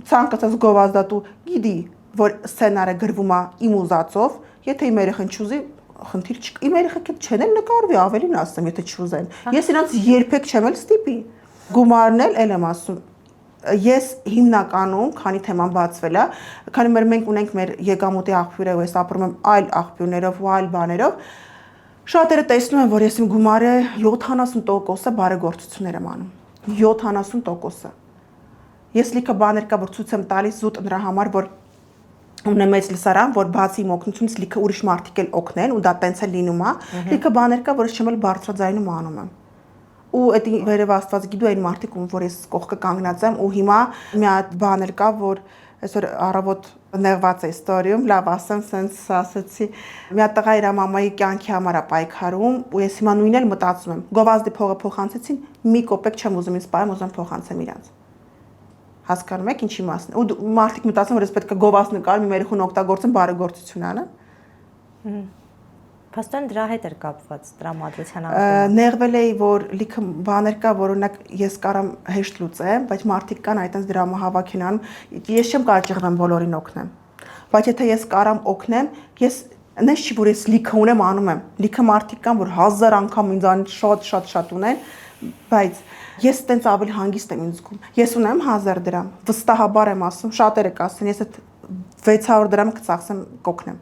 A: ցանկացած գովազդատու գիտի, որ սցենարը գրվում է իմ ուզածով, եթե իմ երեխան չուզի խնդիր չկա։ Իմ երեխեքը չեն էլ նկարվի, ավելին ասեմ, եթե չուզեն։ Ես իրանց երբեք չեմ էլ ստիպի։ Գումարն էլ եմ ասում։ Ես հիմնականում, քանի թեման բացվել է, քանի որ մենք ունենք մեր եկամուտի աղբյուրը, ու ես ապրում եմ այլ աղբյուրներով ու այլ բաներով, շատերը տեսնում են, որ ես իմ գումարը 70%-ը բարեգործություններ եմ անում։ 70%-ը։ Ես լիքը բաներ կա, որ ցույց եմ տալիս զուտ նրա համար, որ ունեմ մեծ լսարան, որ բացի իմ օգնությունից լիքը ուրիշ մարդիկ էլ օգնեն ու դա տենց է լինում է։ Լիքը բաներ կա, որ ես չեմ էլ բարձրաձայնում անում եմ։ Ու այդ վերև Աստված գիտու այն մարդիկ, ում որ ես կողքը կանգնած եմ ու հիմա մի հատ բան էլ կա, որ այսօր առավոտ նեղված է ստորիում, լավ ասեմ, սենց ասացի։ Մի հատ տղա իր մամայի կյանքի համար է պայքարում ու ես հիմա նույնն էլ մտածում եմ։ Գովազդի փողը փոխանցեցին, մի կոպեկ չեմ ուզում ինձ պայեմ, ուզում փոխանցեմ իրանց։ Հասկանում եք ինչի մասն։ Ու մարդիկ մտածում որ ես պետք է գովազդ նկարեմ, իմ երեխուն օգտագործեմ բարեգործություն անեմ։
B: Փաստորեն դրա հետ էր կապված տրամադրության անկումը։
A: Նեղվել էի, որ լիքը բաներ կա, որ օրինակ ես կարամ հեշտ լուծեմ, բայց մարդիկ կան այտենց դրամահավաք են անում։ Ես չեմ կարող ճեղվեմ բոլորին օգնեմ։ Բայց եթե ես կարամ օգնեմ, ես նես չի որ ես լիքը ունեմ անում եմ։ Լիքը մարդիկ կան, որ 1000 անգամ ինձանից շատ ունեն, բայց ես տենց ավելի հանգիստ եմ ինձ զգում։ Ես ունեմ 1000 դրամ, վստահաբար եմ ասում, շատերը կասեն, ես այդ 600 դրամը կծախսեմ կօգնեմ։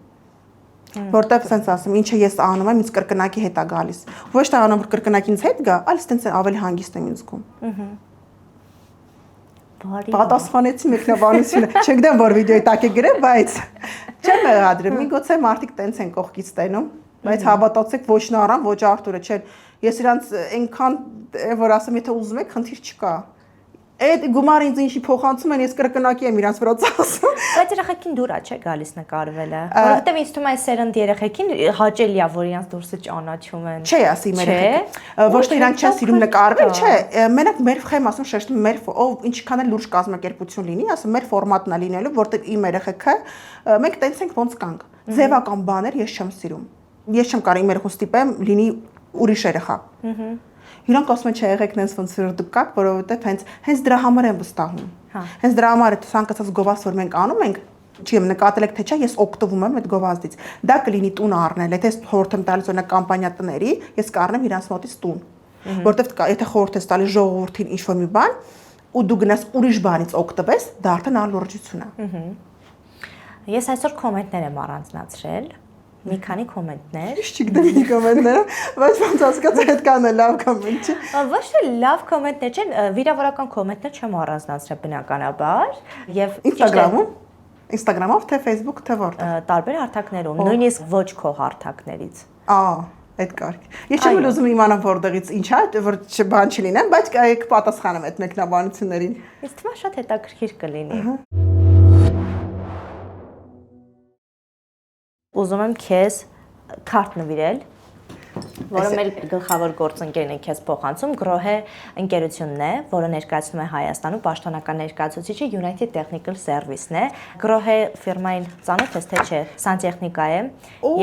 A: Որտեվ sense ասում, ինչը ես անում եմ, ինձ կրկնակի հետ է գալիս։ Ոչ թե անում որ կրկնակի ինձ հետ գա, այլ տենց ավելի հանգիստ եմ ինձ զգում։ Պատասխանեցի մեկնաբանությունը։ Չգիտեմ որ վիդեոյի տակ է գրել, բայց չեմ մեղադրում։ Միգուցե մարդիկ տենց են կողքից տենում, բայց հավատացեք ոչ Նարան, ոչ Արտուրը չեն։ Ես իրանց այնքան որ ասեմ, եթե ուզում եք, խնդիր չկա։ Այդ գումարը ինձ ինչի փոխանցում են, ես կրկնակի եմ իրանց վրա ծախսում։
B: Բայց երեխեքին դուր է չէ գալիս նկարվելը, որովհետև ինձ թվում է սերնդի երեխեքին հաճելի է, որ իրանց դուրսը ճանաչում են։
A: Չէ, ասի մեր երեխեքը։ Ոչ թե իրանք չեն սիրում նկարվել, չէ, մենակ մեր խեմ ասում շեշտում մեր ով ինչքան էլ լուրջ կազմակերպություն լինի, ասում մեր ֆորմատն է լինելու, որտեղ իմ երեխեքը մենք տենց ենք ոնց կանք։ Ձևական բաներ ես չեմ սիրում։ Ես չեմ կարող իմ երեխուն ստիպեմ լինի ուրիշ երեխա։ Իրանք ասում են չէ, եղեք նենց ոնց որ դուք կաք, որովհետև հենց դրա համար են վստահում։ Հենց դրա համար է ցանկացած գովազդ որ մենք անում ենք, չեմ նկատել եք թե չէ, ես օգտվում եմ այդ գովազդից։ Դա կլինի տուն առնել, եթե խորհուրդ եմ տալիս օրինակ կամպանիա տների, ես կառնեմ իրանց մոտից տուն։ Որովհետև եթե խորհուրդ ես տալիս ժողովրդին ինչ-որ մի բան, ու դու գնաս ուրիշ բանից օգտվես, դա արդեն անլուրջություն է։
B: Ես այսօր կոմենտներ եմ առանձնացրել։ Մի քանի կոմենտներ։
A: Ես չգիտեմ ինչ կոմենտները, բայց ոնց հասկացա այդքան է լավ կոմենտ չէ։
B: Ոչ թե լավ կոմենտներ չեն, վիրավորական կոմենտներ չեմ առանձնացրել բնականաբար եւ
A: Instagram-ով թե Facebook թե որտեղ։
B: Տարբեր հարթակներում, նույնիսկ ոչ քո հարթակներից։
A: Այդ կարգ։ Ես չեմ ուզում իմանամ որտեղից ինչ է, որ բան չլինեմ, բայց կպատասխանեմ այդ մեկնաբանություններին։
B: Ինձ թվում է շատ հետաքրքիր կլինի։ Ուզում եմ քեզ քարտ նվիրել, որը մեր գլխավոր գործընկերն է քեզ փոխանցում, Grohe ընկերությունն է, որը ներկայացնում է Հայաստանում պաշտոնական ներկայացուցիչը United Technical Service-ն է։ Grohe ֆիրմային ծանոթ ես թե չէ, սանտեխնիկա է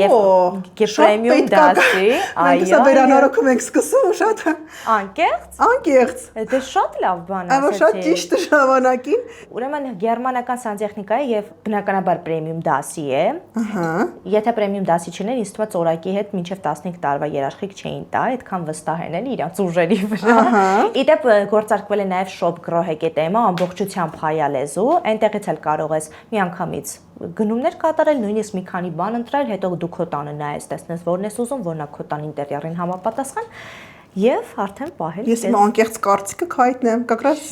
B: եւ պրեմիում դասի,
A: այո։ Մենք վերանորոգում ենք սկսում ու շատ
B: անկեղծ։ Դա շատ լավ բան է։
A: Այո, շատ ճիշտ ժամանակին։
B: Ուրեմն գերմանական սանտեխնիկա է եւ բնականաբար պրեմիում դասի է։ Եթե պրեմիում դասի չլիներ, ինձ թվում է ծորակի հետ մինչեւ 15 տարվա երաշխիք չէին տա, այդքան վստահ են էլի իրանց ուժերի վրա։ Իդեպ գործարկվել է նաև Shop Grohe.am-ը ամբողջությամբ հայալեզու, այնտեղից էլ կարող ես միանգամից գնումներ կատարել, նույնիսկ մի քանի բան ընտրել, հետո դու քո տանը նայես, տեսնես որն ես ուզում, որն է քո տան ինտերիերին համապատասխան։ Եվ արդեն պահել
A: Ես իմ անկեղծ կարծիքը կհայտնեմ, կակրած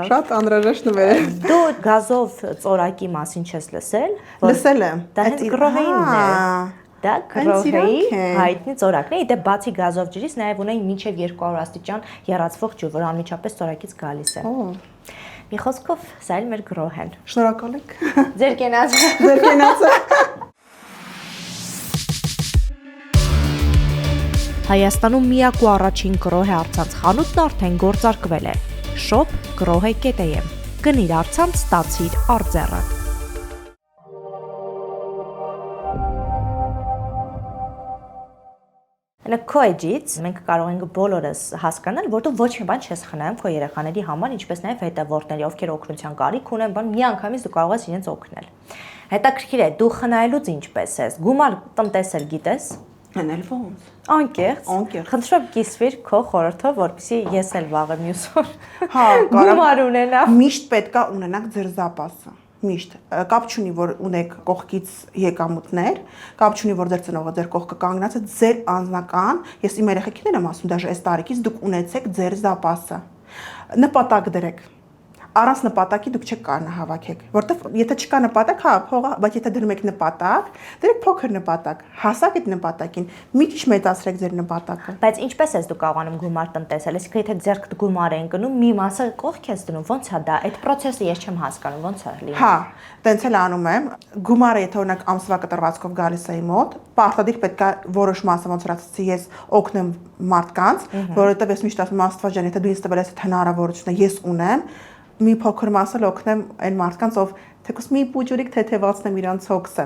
A: շատ անհրաժեշտ նվեր է։
B: Դու գազով ծորակի մասին չես լսել։
A: Լսել եմ։
B: Դա հենց գրոհեինն է։ Դա գրոհեի հայտնի ծորակն է։ Դե բացի գազով ջրից նաև ունեն մինչև 200 աստիճան եռացվող ջուր, որ անմիջապես ծորակից գալիս է։ Մի խոսքով սա էլ մեր գրոհն։
A: Շնորհակալ եք։
B: Ձեր կենացը։
A: Ձեր կենացը։
B: Հայաստանում միակ ու առաջին գրոհե առցանց խանութն արդեն գործարկվել է։ Shop grohe.am։ Գնիր առցանց, ստացիր արձեռը։ Քո էջից մենք կարող ենք բոլորս հասկանալ, որ դու ոչ մի բան չես խնայում քո երեխաների համար, ինչպես նաև հետևորդների, ովքեր օգնության կարիք ունեն, բան միանգամից դու կարող ես իրենց օգնել։ Հետաքրքիր է, դու խնայելուց ինչպես ես։ Գումար տնտեսել գիտես։
A: Անել ոնց։
B: Անկեղծ։ Խնդրում կիսվիր քո խորհրդով, որպեսզի ես էլ վաղը մյուս օր գումար ունենամ։
A: Միշտ պետքա ունենաք ձեր զապասը։ Միշտ կապ չունի, որ ունեք կողքից եկամուտներ, կապ չունի, որ ձեր ծնողը ձեր կողքը կանգնած է, ձեր անձնական, ես իմ երեխեքին եմ ասում, դաժե այս տարիքից դուք ունեցեք ձեր զապասը։ Նպատակ դրեք։ Առանց նպատակի դուք չեք կարող հավաքեք, որտեվ եթե չկա նպատակ, հա, փողը, բայց եթե դնում եք նպատակ, դրեք փոքր նպատակ, հասեք այդ նպատակին, մի քիչ մեծացրեք ձեր նպատակը։
B: Բայց ինչպես ես դու կարողանում գումար տնտեսել, այսինքն եթե ձեռքդ գումար են գնում, մի մասը կողք ես դնում, ոնց է դա, այդ process-ը ես չեմ հասկանում, ոնց է լինում։
A: Հա, տենց էլ անում եմ, գումարը եթե օրինակ ամսվա կտրվածքով գալիս է մոտ, պարտադիր պետք է որոշ մասը ոնց որ ասացի ես օգնեմ մարդկանց, որովհետև ես միշտ ասում եմ Աստված ջան, եթե դու ինձ տվել ես այդ հնարավորությունը, ես ունեմ մի փոքր մասը օգնեմ այն մարդկանց, ով թեկուզ մի պուջուրիկ թեթևացնեմ իրանց հոգսը։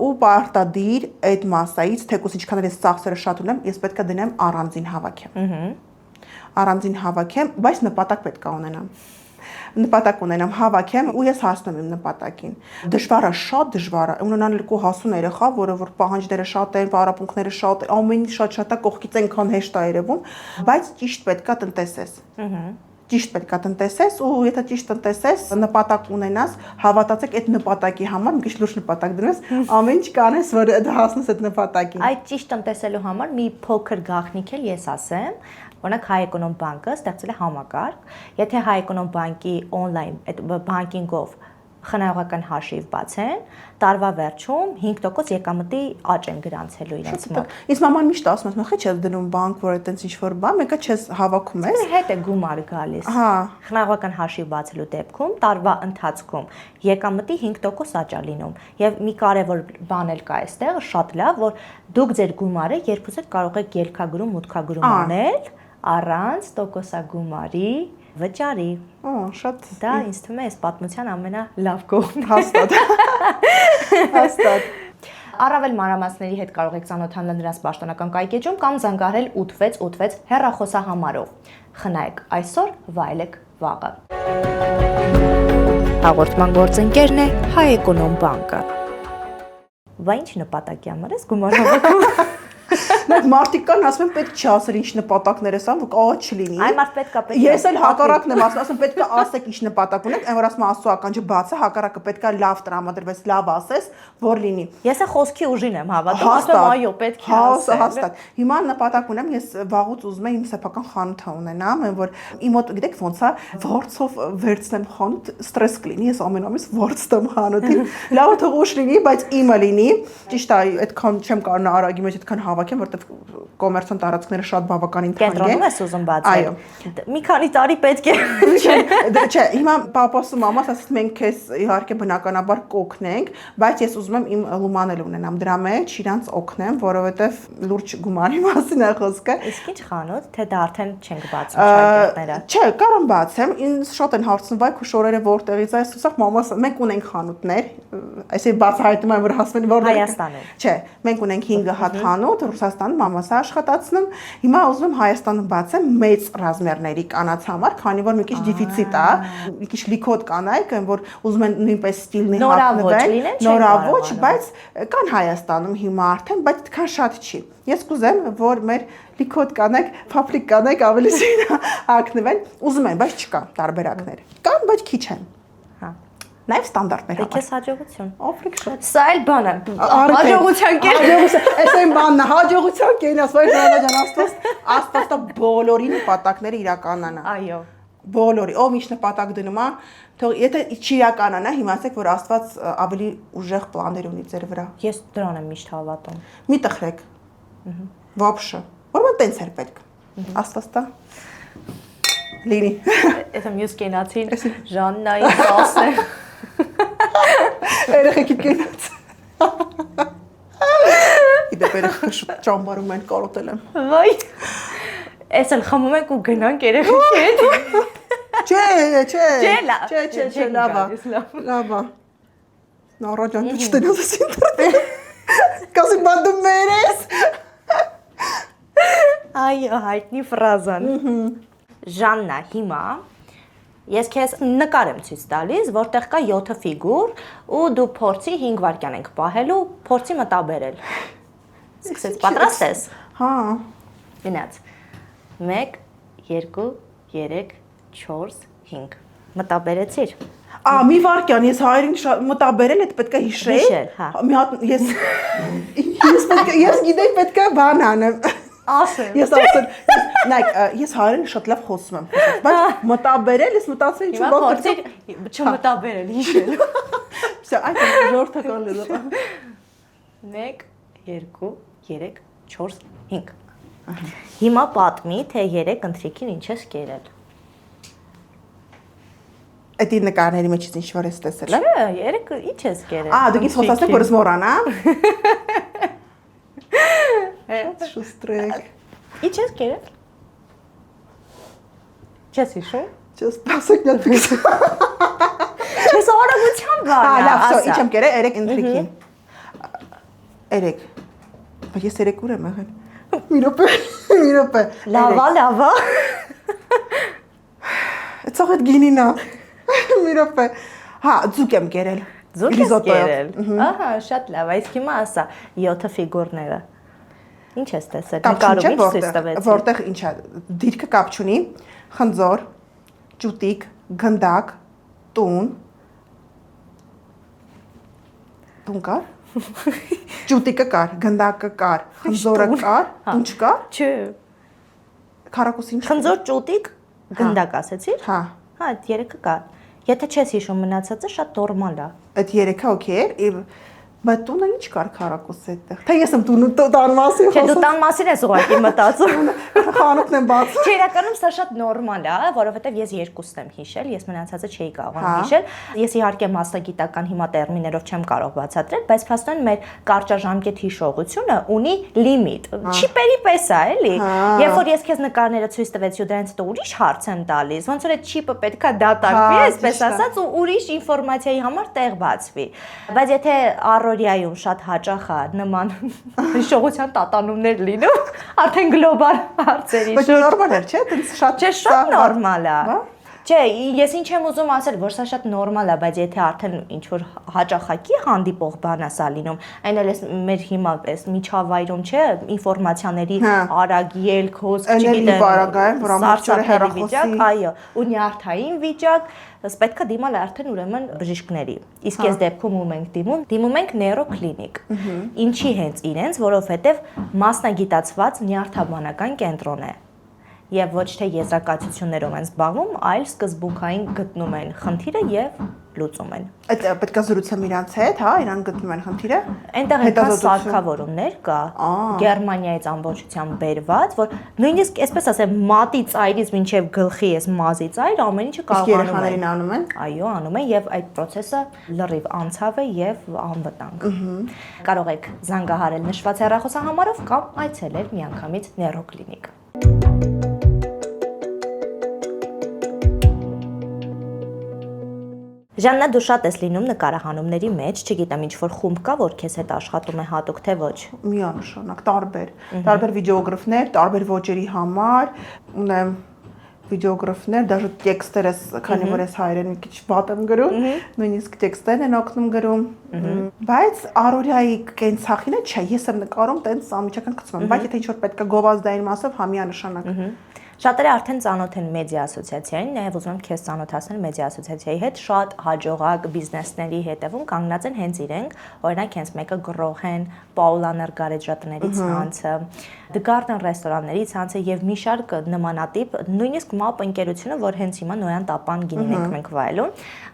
A: Ու պարտադիր այդ մասայից, թեկուզ ինչքան էլ ես ծախսերը շատ ունեմ, ես պետքա դնեմ առանձին հավաքեմ։ Առանձին հավաքեմ, բայց նպատակ պետքա ունենամ։ Նպատակ ունենամ, հավաքեմ ու ես հասնում եմ իմ նպատակին։ Դժվարը, շատ դժվար է, ունենալ երկու հասուն երեխա, որը որ պահանջները շատ են, պարապմունքները շատ են, ամեն ինչ շատ է, կողքից այնքան հեշտ է երևում, բայց ճիշտ պետքա տնտեսես։ Ճիշտ պետքա տնտեսես ու եթե ճիշտ տնտեսես, նպատակ ունենաս, հավատացեք այդ նպատակի համար, մի քիչ լուրջ նպատակ դրես, ամեն ինչ կանես, որ հասնես այդ նպատակին։
B: Այդ ճիշտ տնտեսելու համար մի փոքր գաղտնիք էլ ես ասեմ, օրինակ Հայ Էկոնոմ բանկը ստեղծել է համակարգ, եթե Հայ Էկոնոմ բանկի on-line այդ բանկինգով խնայողական հաշիվ բացեն, տարվա վերջում 5% եկամտի աճ են գրանցելու իրենց մոտ։
A: Իսկ մաման միշտ ասում է, «Խի չես դնում բանկ, որ այտենց ինչ-որ բան, մեկը չես հավաքում ես»։
B: Հետ է գումար գալիս։
A: Հա։
B: Խնայողական հաշիվ բացելու դեպքում տարվա ընթացքում եկամտի 5% աճ է լինում։ Եվ մի կարևոր բան էլ կա այստեղ, շատ լավ, որ դուք ձեր գումարը երբ ուզեք կարող եք ելքագրում, մուտքագրում անել առանց տոկոսագումարի վճարի։
A: Շատ
B: դա ինձ թվում է այս պատմության ամենալավ կողմն է։
A: Հաստատ։ Հաստատ։
B: Առավել մանրամասների հետ կարող եք ծանոթանալ նրանց պաշտոնական կայքեջում կամ զանգահարել 8686 հեռախոսահամարով։ Խնայեք այսօր, վայելեք վաղը։ Հաղորդման գործընկերն է Հայ Էկոնոմ բանկը։ Բա ինչ նպատակի համար ես գումար հավաքում։
A: Մենք մարդիկ կան, ասում են պետք չի ասել ինչ նպատակներ ես անում, որ աղա չլինի։
B: Այ մարդ պետք է
A: Ես էլ հակառակն եմ ասում պետք է ասեք ինչ նպատակ ունեք, այն որ ասում ասու ականջը բաց է, հակառակը պետք է լավ տրամադրվես, լավ ասես, որ լինի։
B: Ես է խոսքի ուժին եմ հավատում, ասում եմ այո, պետք է ասել։
A: Հաստատ։ Հիմա նպատակ ունեմ, ես վաղուց ուզում եմ իմ սեփական խանութը ունենամ, այն որ իմ մոտ գիտեք ոնց է, վարձով վերցնեմ խանութ, ստրես կլինի, ես ամեն ամիս վարձ տամ խանութին։ Լավ թող ուշ լինի, բայց իմը լինի։ Ճիշտ է, այդքան չեմ կարող արագի մեջ այդքան հավաքեմ, որտեղ կոմերցիոն տարածքները շատ բավականին թանկ են։
B: Կենտրոնում ես ուզում բացել։ Մի քանի տարի պետք է։
A: Չէ, հիմա պապասու մամաս ասում մենք քեզ իհարկե բնականաբար կօգնենք, բայց ես ուզում եմ իմ լումանել ունենամ դրա մեջ, իրանց օգնեմ, որովհետև լուրջ գումարի մասին է խոսքը։
B: Իսկ ինչ խանութ, թե դա արդեն չենք բացում շագերտները։
A: Չէ, կարող բացեմ, ինձ շատ են հարցնում, վայ քո շորերը որտեղից է, ասում մամաս, մենք ունենք խանութներ, այսինքն բացահայտում եմ, որ հասնում են որտեղ։
B: Հայաստանում։
A: Չէ, մենք ունենք 5 հատ խանութ, Ռուսաստանում մամաս աշխատացնում, հիմա ուզում եմ Հայաստանում բացեմ մեծ ռազմերների կանանց համար, քանի որ մի քիչ դեֆիցիտ է, մի քիչ լիքոտ կանայք, որ ուզում են նույնպես ստիլնի հագնվել, նորավոճ, բայց կան Հայաստանում հիմա արդեն, բայց այդքան շատ չի։ Ես կուզեմ, որ մեր լիքոտ կանայք, փափլիկ կանայք ավելի շին հագնվեն, ուզում են, բայց չկա տարբերակներ։ Կան, բայց քիչ են։
B: Հա։
A: Նաև ստանդարտներ
B: Դե քեզ հաջողություն։
A: Օֆրիկ շատ։
B: Սա էլ բան է։ Հաջողության կեր։
A: Այս այն բանն է, հաջողության կերն ասում ջան, Աստվածը բոլորի նպատակները իրականանա։
B: Այո։
A: Բոլորի, ով ինչ նպատակ դնում է, թող եթե չիրականանա, հիմա ասեք, որ Աստված ավելի ուժեղ պլաններ ունի ձեր վրա։
B: Ես դրան եմ միշտ հավատում։
A: Մի տխրեք։ Вообще։ Որովհետեւ տենց էր պետք։ Աստված տա։ Լինի։
B: Էսա մյուս կենացին Ժաննայի ասը։
A: Երեխեքի կենաց։ Իդեպ երեխա շուտ ճամբարում են կարոտել եմ։
B: Վայ։ Էս էլ խմում եք ու գնանք երեխեքի հետ։
A: Չէ, լավա։ Նորոջան դու չտենաս ինտերնետ։ Կասի բանդում մերես։
B: Այո, հայտնի ֆրազան։ Ժաննա, հիմա ես քեզ նկար եմ ցույց տալիս, որտեղ կա 7 ֆիգուր ու դու փորձի 5 վայրկյան ենք պահելու, փորձի մտաբերել։ Սկսես, պատրաստ ես։
A: Հա։
B: Գնաց։ 1 2 3 4 5 Մտաբերեցիր։
A: Մի վարքյան, ես հայերին մտաբերել այդ պետք է հիշել։
B: Հիշել, հա։
A: Մի հատ ես գիտեի պետք է բան անեմ։
B: Ասեմ։
A: Ես ասել, նայեք, ես հայերեն շատ լավ խոսում եմ, բայց մտաբերել, ես մտածել ինչ
B: Հիմա փորձիր չմտաբերել, հիշել։
A: Всё, այդ ժողովրդական է դա։
B: 1 2 3 4 5 Հիմա պատմի, թե 3 ընթրիքին ինչ ես կերել։
A: Էդի նկարների մեջից ինչ որ ես տեսել եմ։
B: Չէ, 3 ինչ ես կերել։
A: Դուք ինձ խոսացեք, որ ես մոռանամ։ Շուստրեք։
B: Ինչ ես կերել։ Չես հիշում։
A: Just pasek մի հատ։
B: Չես արագության բան։
A: Լավ, всё, ինչ եմ կերել 3 ընթրիքին։ 3։ Բայց ես 3 ուր եմ եղել։ Մի րոպե։
B: Լավա։
A: Ցող այդ գինին է։ Մի րոպե։ Հա, ձուկ եմ կերել։
B: Ձուկ ես կերել։ Ահա, շատ լավ, իսկ հիմա ասա 7 ֆիգուրները։ Ինչ ես տեսել։ Նկարում ինչ ցույց տվեցի։
A: Որտեղ ինչ է, դիրքը կապ չունի, խնձոր, ճուտիկ, գնդակ, տուն։ Տուն կար։ Ճուտիկը կար, գնդակը կար, խնձորը կար, տուն չկար։
B: Չէ։
A: Քառակուսին։
B: Խնձոր, ճուտիկ, գնդակ ասեցիր։
A: Հա։
B: Հա, այդ 3-ը կար։ Եթե չես հիշում մնացածը շատ նորմալ է։
A: Այդ 3-ը օքեյ էր, բայց տունը ինչ կար քառակուսի այդտեղ։ Թե ես եմ տունը տան մասին
B: Չէ, դու տան մասին ես ուղղակի մտածում։
A: Խանութն եմ բացում։
B: Չէ, իրականում սա շատ նորմալ է, որովհետև ես երկուսն եմ հիշել, ես մնացածը չէի կարողանում հիշել։ Ես իհարկե մասնագիտական հիմա տերմիներով չեմ կարող բացատրել, բայց փաստորեն մեր կարճաժամկետ հիշողությունը ունի լիմիտ։ Չիպերի պես է, էլի։ Երբ որ ես քեզ նկարները ցույց տվեցի ու դրանից հետո ուրիշ հարց եմ տալիս, ոնց որ այդ չիպը պետքա դատարկվի, այսպես ասած, ու ուրիշ ինֆորմացիայի համար տեղ բացվի։ Բայց եթե առօրյայում շատ հաճախ է նման հիշողության տատանումներ լինում, արդեն գլոբալ հարցերի
A: Բայց նորմալ էր, չէ՞, դից շատ
B: Չէ, շատ նորմալ է։ Չէ, ես ինչ եմ ուզում ասել, որ սա շատ նորմալ է, բայց եթե արդեն ինչ որ հաճախակի հանդիպող բան է սա լինում, այն էլ էս մեր հիմա էս միջավայրում, չէ, ինֆորմացիաների արագ ելք, հոսք,
A: չգիտեմ, որ ամբողջը հեռախոսի,
B: այո, ու նյարդային վիճակ, ըստ պետքա դիմանալ արդեն ուրեմն բժիշկների։ Իսկ այս դեպքում ում ենք դիմում ենք նեյրոկլինիկ։ Ինչի հենց իրենց, որովհետև մասնագիտացված նյարդաբանական կենտրոն է։ Եվ ոչ թե եզրակացություններով են զբաղվում, այլ սկզբունքային գտնում են խնդիրը եւ լուծում են։
A: Այդ պետքա զրուցեմ իրանց հետ, հա, իրան գտնում են խնդիրը։
B: Այնտեղ հետո սարքավորումներ կա, Գերմանիայից ամբողջությամբ բերված, որ նույնիսկ այսպես ասեմ, մատի ծայրից մինչև գլխի այս մազի ծայր ամեն ինչը կարողանում են
A: անում են։
B: Այո, անում են եւ այդ process-ը լրիվ անցավ է եւ անվտանգ։ Կարող եք զանգահարել նշված հեռախոսահամարով կամ այցելել միանգամից նեյրոկլինիկ։ Ժաննա, դու շատ ես լինում նկարահանումների մեջ, չգիտեմ ինչ որ խումբ կա, որ քեզ հետ աշխատում է հատուկ թե ոչ։
A: Միանշանակ, տարբեր վիդեոգրաֆներ, տարբեր ոճերի համար, ունեմ վիդեոգրաֆներ, даже տեքստերս, քանի որ ես հայերեն մի քիչ վատ եմ գրում, նույնիսկ տեքստերն են օգնում գրում, բայց առօրյայի կենցաղինը չէ, ես եմ նկարում տենց անմիջական գցում եմ, բայց եթե ինչ որ պետք է գովազդային մասով, հա միանշանակ։
B: Շատերը արդեն ծանոթ են մեդիա ասոցիացիային, նաև ուզում եմ քեզ ծանոթացնել մեդիա ասոցիացիայի հետ, շատ հաջողակ բիզնեսների հետևում կանգնած են հենց իրենք, օրինակ հենց մեկը Գրոհեն, Պաուլաներ գարեջրատների ցանցը, The Garden ռեստորանների ցանցը եւ մի շարք նմանատիպ, նույնիսկ MAP ընկերությունը, որ հենց հիմա Նոյան Տապան գինին ենք մենք վայելում,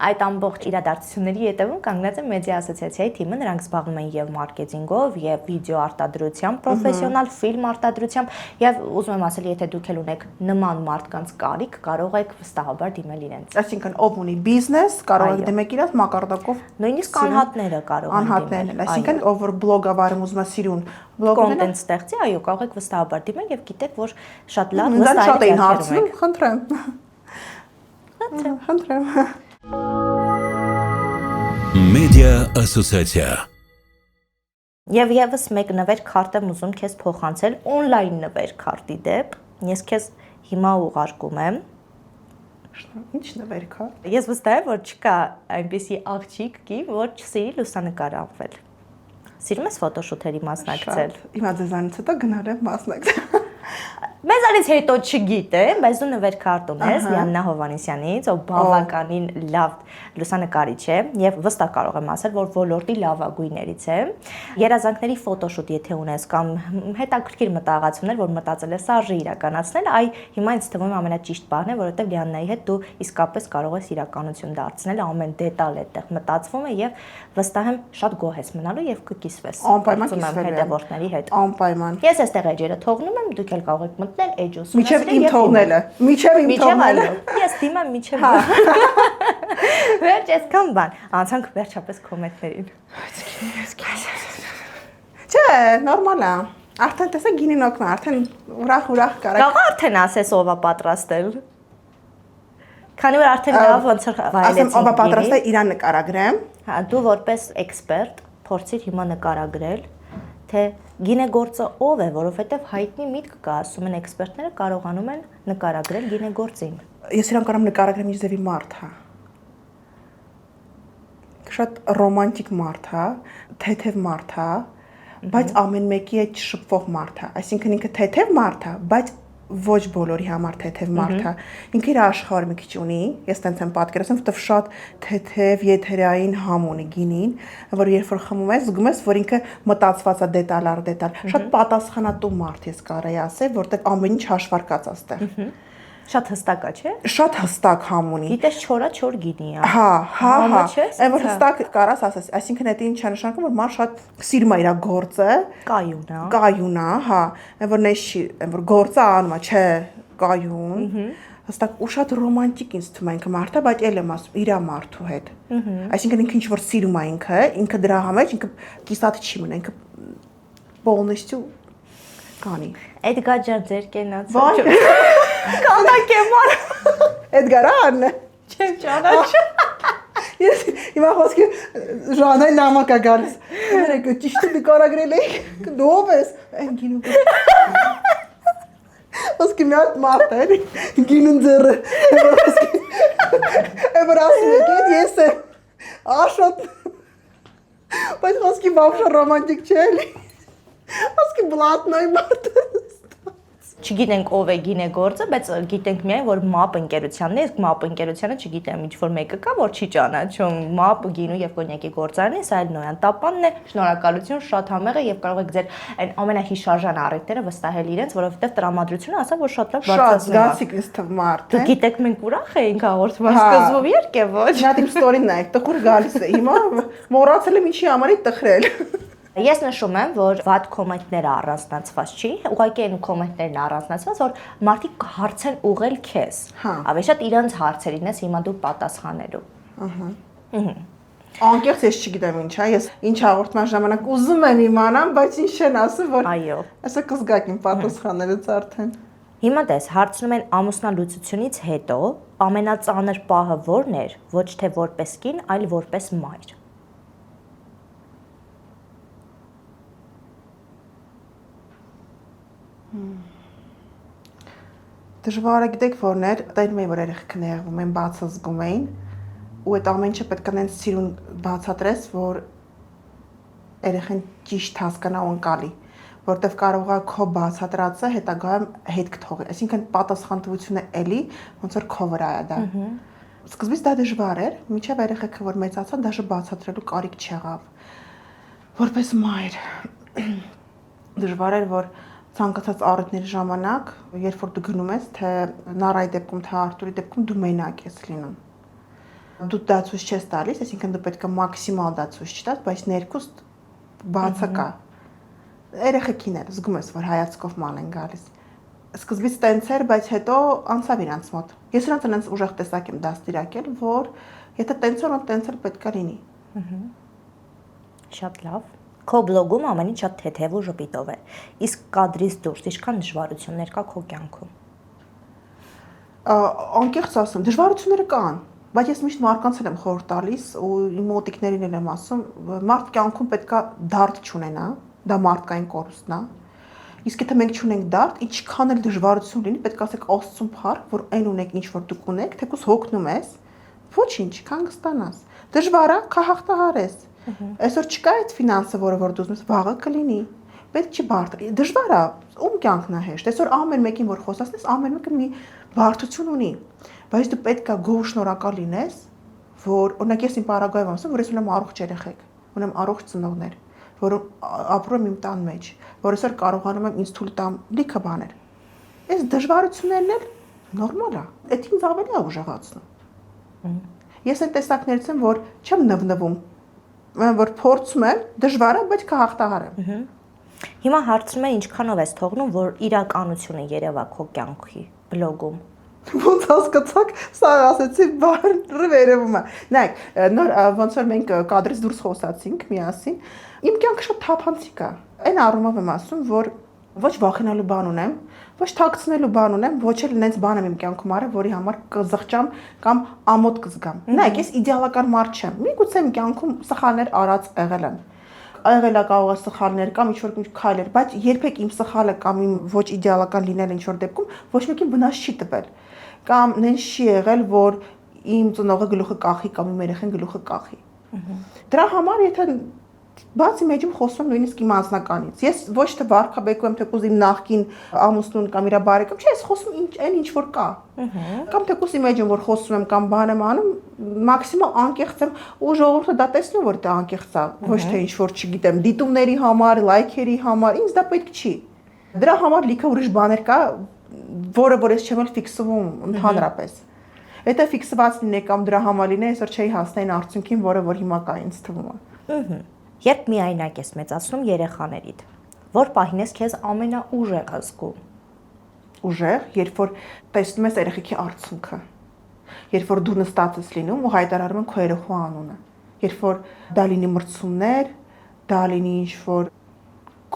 B: այդ ամբողջ իրադարձությունների հետևում կանգնած է մեդիա ասոցիացիայի թիմը, նրանք զբաղվում են եւ մարքեթինգով, եւ վիդեո արտադրությամբ, պրոֆեսիոնալ ֆիլմ արտադրությամբ, եւ ուզում եմ ասել, եթե դուք էլ ունեք նման մարդկանց կարիք, կարող եք վստահաբար դիմել իրենց։
A: Այսինքն ով ունի բիզնես, կարող եք դիմել իրաց մակարդակով։
B: Նույնիսկ անհատները կարող են
A: Անհատներն, այսինքն ով որ բլոգ ավարում ուզում է սիրուն
B: կոնտենտ ստեղծի, այո, կարող եք վստահաբար դիմել եւ գիտեք, որ շատ լավ
A: վստահ
B: վստահ
A: էին հարցնում, խնդրեմ։ Խնդրեմ։
D: Մեդիա ասոցիացիա։
B: Եվ եւս մեկ նվեր քարտ եմ ուզում քեզ փոխանցել on-line նվեր քարտի դեպ։ Ես քեզ հիմա ուղարկում եմ։
A: Ինչ նվեր քարտ։
B: Ես վստահ եմ, որ չկա այնպիսի աղջիկ կի, որ չսիրի լուսանկար անվել։ Սիրում ես ֆոտոշութերի մասնակցել։
A: Հիմա ձեզանից հետո գնալ եմ մասնակցել։
B: Մեզանից հետո չգիտեմ, բայց դու նվեր քարտ ունես Լիաննա Հովհաննիսյանից, ով բավականին լավ լուսանկարիչ է եւ վստահ կարող եմ ասել, որ ոլորտի լավագույններից է։ Երազանքների ֆոտոշուտ եթե ունես կամ հետաքրքիր մտահղացումներ, որ մտածել ես արժի իրականացնել, այ հիմա ինձ թվում է ամենաճիշտ բանն է, որովհետեւ Լիաննայի հետ դու իսկապես կարող ես իրականություն դարձնել, ամեն դետալ այդտեղ մտածվում է եւ վստահ եմ շատ գոհ ես մնալու եւ կկիսվես։
A: Անպայման կիսվեմ
B: հետևորդների հետ։
A: Անպայման։
B: Ես այստեղ էջերը թողնում եմ, դուք էլ կարող եք մտնել էջ ուսումնասիրել։
A: Միջև իմ թողնելը։ Միջև իմ թողնելը։
B: Ես դիմեմ միջև։ Վերջ այսքան բան։ Անցանք վերջապես կոմենտներին։
A: Չէ, նորմալ է։ Արդեն տեսա գինին օգնա, արդեն ուրախ կարա։
B: Կարող արդեն ասես ով է պատրաստել։ Քանի որ արդեն լավ ոնց որ վայելեցին։
A: Ասեմ ով է պատրաստել իրան նկարագրեմ։
B: Հա, դու որպես էքսպերտ փորձիր հիմա նկարագրել, թե գինեգործը ով է, որովհետև հայտնի միտք կա, ասում են էքսպերտները կարողանում են նկարագրել գինեգործին։
A: Ես իրան կարամ նկարագրեմ ինչ ձևի մարդ է։ Շատ ռոմանտիկ մարդ է, թեթև մարդ է, բայց ամեն մեկի հետ շփվող մարդ է։ Այսինքն ինքը թեթև մարդ է, բայց ոչ բոլորի համար թեթև մարդ է։ Ինքը իր աշխարհը մի քիչ ունի, ես տենց եմ պատկերացնում, որտեվ շատ թեթև եթերային համ ունի գինին, որ երբ որ խմում ես, զգում ես, որ ինքը մտածված է դետալ առ դետալ։ Շատ պատասխանատու մարդ ես կարելի ասել, որտեվ ամեն ինչ հաշվարկած է այստեղ։
B: Շատ հստակ է, չէ՞։
A: Շատ հստակ համ ունի։
B: Գիտես չոր գինի է։
A: Հա։
B: Այն
A: որ հստակ կարաս ասես, այսինքն դա ինչ է նշանակում, որ մարդ շատ սիրում է իր գործը, կայուն է, հա, այն որ նես չի, այն որ գործը անում է, չէ, կայուն, հստակ ու շատ ռոմանտիկ ինձ թվում է ինքը մարդը, բայց էլ եմ ասում, իր մարդու հետ։ Այսինքն ինքը ինչ որ սիրում է ինքը դրա համար ինքը կիսատ չի մնա, ինքը полностью կանի։
B: Էդգար ջան, ձեր կենաց։
A: Վայ։
B: Կանակ եմ ար։
A: Էդգարան։
B: Չեմ ճանաչում։
A: Ես հիմա խոսքի Ժանային նամակ է գալիս։ Երեք ճիշտ նկարագրել եք։ Դու ով ես։ Այն գինու։ Խոսքի մի հատ մարդ է, գինուն ձեռը։ Էբր ասում եք, ես եմ աշոտ։ Բայց խոսքի բավարար ռոմանտիկ չէ էլի։ Խոսքի բլատնոյ մարդ է։
B: Չգիտենք ով է գինեգործը, բայց գիտենք միայն որ MAP ընկերությանն է, իսկ MAP ընկերությանը չգիտեմ ինչ որ մեկը կա, որ չի ճանաչում MAP գինու եւ կոնյակի գործարանն է, սա էլ Նոյան Տապանն է։ Շնորհակալություն, շատ համեղ է եւ կարող եք ձեր այն ամենահիշարժան առիթները վստահել իրենց, որովհետեւ տրամադրությունը ասա որ շատ լավ բարձրացնում է։
A: Շատ զգացիկ ինձ թվում մարդ է։
B: Դու գիտեք մենք ուրախ էինք հաղորդման սկզբում երկ է ոչ։
A: Նա իմ ստորին նայեք, տխուր գալիս է։ Հիմա մոռացել եմ ինչի համար է տխրել։
B: Ես նշում եմ, որ վատ կոմենտները առանձնացված չի, ուղղակի այն կոմենտներն առանձնացված, որ մարդիկ հարց են ուղղել քեզ։ Ավելի շատ իրանց հարցերին ես հիմա դու պատասխանելու։
A: Անկեղծ ես չգիտեմ ինչ է, ես ինչ հաղորդման ժամանակ ուզում եմ իմանամ, բայց ինչ չեն ասում, որ
B: Այո։
A: Այսա կզգաք իմ պատասխաններից արդեն։
B: Հիմա դες հարցնում են ամուսնալուծությունից հետո ամենածանր պահը որն էր, ոչ թե որպես կին, այլ որպես մայր։
A: Դժվար է գիտեք որն էր, տայնում էին որ երեխեք նեղվում են, բացը զգում էին ու այդ ամեն ինչը պետք է նենց սիրուն բացատրես, որ երեխան ճիշտ հասկանա ու ընկալի, որտեվ կարող է քո բացատրածը հետագայում հետ կթողի, այսինքն պատասխանատվությունը էլի ոնց որ քո վրա է դա։ Սկզբից դա դժվար էր, մինչև երեխեքը որ մեծացան, դաժե բացատրելու կարիք չեղավ։ Որպես մայր դժվար էր, որ ցանկացած առիթների ժամանակ, երբ որ դու գնում ես, թե Նարայի դեպքում, թե Արտուրի դեպքում դու մենակ ես լինում։ Դու դա ցույց չես տալիս, այսինքն դու պետք է մաքսիմալ դա ցույց չտաս, բայց ներքուստ բացը կա։ Երեխեքին էլ զգում ես, որ հայացքով ման են գալիս։ Սկզբից տենց էր, բայց հետո անցավ իրանց մոտ։ Ես նրանց այնպես ուժեղ տեսակ եմ դաստիարակել, որ եթե տենց որ տենց էլ պետք է լինի։
B: Շատ լավ։ Քո բլոգում ամեն ինչ շատ թեթև ու ժպիտով է։ Իսկ կադրից դուրս ինչքան դժվարություններ կա քո կյանքում։
A: Անկեղծ ասեմ, դժվարությունները կան, բայց ես միշտ մարդկանց եմ խորհուրդ տալիս ու իմ մոտիկներին եմ ասում, մարդ կյանքում պետքա դարդ չունենա, դա մարդկային կորուստն է։ Իսկ եթե մենք չունենք դարդ, ինչքան էլ դժվարություն լինի, պետք է ասեք Աստծուն փառք, որ այն ունեք, ինչ որ դուք ունեք, թեկուզ հոգնում ես, ոչինչ, կհանգստանաս։ Դժվար է, կհաղթահարես։ Այսօր չկա այդ ֆինանսը, որը դու ուզում ես, վաղը կլինի։ Պետք չի բարդ։ Դժվար է, ում կյանքն է հեշտ։ Այսօր ամեն մեկին որ խոսացնես, ամեն մեկը մի բարդություն ունի։ Բայց դու պետք է գոհ շնորհակալ լինես, որ օրինակ ես իմ պարագայում ասում, որ ես ունեմ առողջ երեխեք, ունեմ առողջ ծնողներ, որ ապրում եմ իմ տան մեջ, որ այսօր կարողանում եմ ինձ թույլ տամ լիքը բաներ։ Այս դժվարություններն էլ նորմալ է։ Այդ ինձ ավելի է ուժեղացնում։ Ես այն տեսակներից եմ, որ չեմ նվնվում, որ փորձում եմ, դժվար է, բայց կհաղթահարեմ։
B: Հիմա հարցնում եմ ինչքանով ես թողնում, որ իրականությունը երևա քո կյանքի բլոգում։
A: Ոնց հասկացաք, սա ասեցի բառը վերևում է։ Նայեք, նոր ոնց որ մենք կադրից դուրս խոսացինք միասին, իմ կյանքը շատ թափանցիկ է։ Այն առումով եմ ասում, որ ոչ վախենալու բան ունեմ, ոչ թաքցնելու բան ունեմ, ոչ էլ նենց բան եմ իմ կյանքում արել, որի համար կզղջամ կամ ամոթ կզգամ։ Նայեք, ես իդեալական մարդ չեմ։ Միգուցե իմ կյանքում սխալներ արած եղել եմ։ Եղել է կարող է սխալներ կամ ինչ-որ քայլեր, բայց երբեք իմ սխալը կամ իմ ոչ իդեալական լինելը ինչ-որ դեպքում ոչ մեկին վնաս չի տվել։ Կամ նենց չի եղել, որ իմ ծնողը գլուխը կախի կամ իմ երեխան գլուխը կախի։ Դրա համար եթե բացի մեջում խոսում նույնիսկ իմ անձնականից։ Ես ոչ թե վարքաբեկում եմ թեկուզ իմ նախկին ամուսնուն կամ իր բարեկամ, չէ, ես խոսում ինչ որ կա։ Կամ թեկուզ իմ մեջում որ խոսում եմ կամ բան եմ անում, մաքսիմալ անկեղծ եմ ու ժողովուրդը դա տեսնում որ դա անկեղծ է, ոչ թե ինչ որ չգիտեմ, դիտումների համար, լայքերի համար, ինձ դա պետք չի։ Դրա համար լիքը ուրիշ բաներ կա, որը ես չեմ էլ ֆիքսվում ընդհանրապես։ Եթե ֆիքսված լինեի կամ դրա համար լինեի, այսօր չէի հասնեին արդյունքին, որը որ հիմա կա ինձ թվում է։
B: Երբ միայնակ ես մեծացնում երեխաներիդ, որ պահին ես քեզ ամենաուժեղը զգում։
A: Ուժեղ, երբ որ տեսնում ես երեխեքի արցունքը, երբ որ դու նստած ես լինում ու հայտարարում են քո երեխու անունը, երբ որ դա լինի մրցումներ, դա լինի ինչ-որ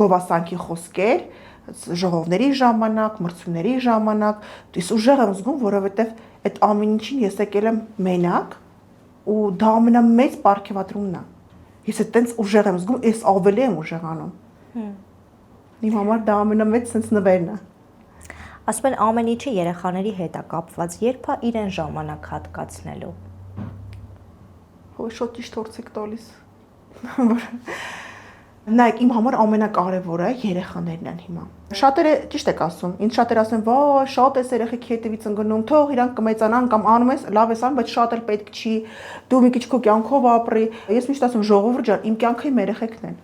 A: գովասանքի խոսքեր, ժողովների ժամանակ, մրցումների ժամանակ, ես ուժեղ եմ զգում, որովհետև այդ ամեն ինչին ես եկել եմ մենակ ու դա ամենամեծ պարգևատրումն է։ Ես այդտենց ուժեղ եմ զգում, ես ավելի եմ ուժեղանում։ Իմ համար դա ամենամեծ sense նվերն է։
B: Ասում են ամեն ինչը երեխաների հետ է կապված, երբ է իրեն ժամանակ հատկացնելու։
A: Հո շատ ճիշտ օրց եք տալիս։ Նայեք, իմ համար ամենակարևորը երեխաներն են հիմա։ Շատերը ճիշտ եք ասում, ինձ շատերը ասեն, «Վայ, շատ ես երեխեքի հետևից ընկնում, թող իրանք կմեծանան կամ անում ես, լավ ես անում, բայց շատ էլ պետք չի, դու մի քիչ քո կյանքով ապրի»։ Ես միշտ ասում, ժողովուրդ ջան, իմ կյանքը իմ երեխեքն են։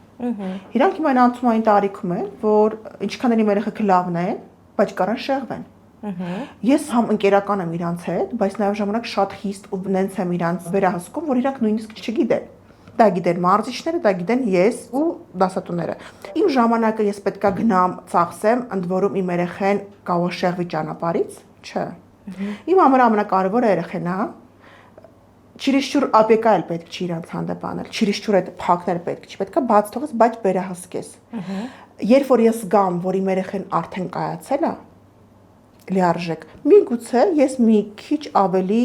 A: Իրանք հիմա այն անցումային տարիքում են, որ ինչքան էլ իմ երեխեքը լավն են, բայց կարան շեղվեն։ Ես համ ընկերական եմ իրանց հետ, բայց նաև ժամանակ շատ խիստ ու նենց եմ իրանց վերահսկում, որ իրանք նույնիսկ չգիտեն։ Դա գիտեն մարզիչները, դա գիտեն ես ու դասատուները։ Իմ ժամանակը ես պետքա գնամ ծախսեմ, ընդ որում իմ երեխեն կարող շեղվի ճանապարհից, չէ։ Իմ համար ամենակարևորը երեխեն է։ Չիրիշչուր ապեկա էլ պետք չի իրանց հանդեպ անել, չիրիշչուր այդ փակները պետք չի, պետքա բաց թողես, բայց վերահսկես։ Երբ որ ես գամ, որ իմ երեխեն արդեն կայացել է, լիարժեք, միգուցե ես մի քիչ ավելի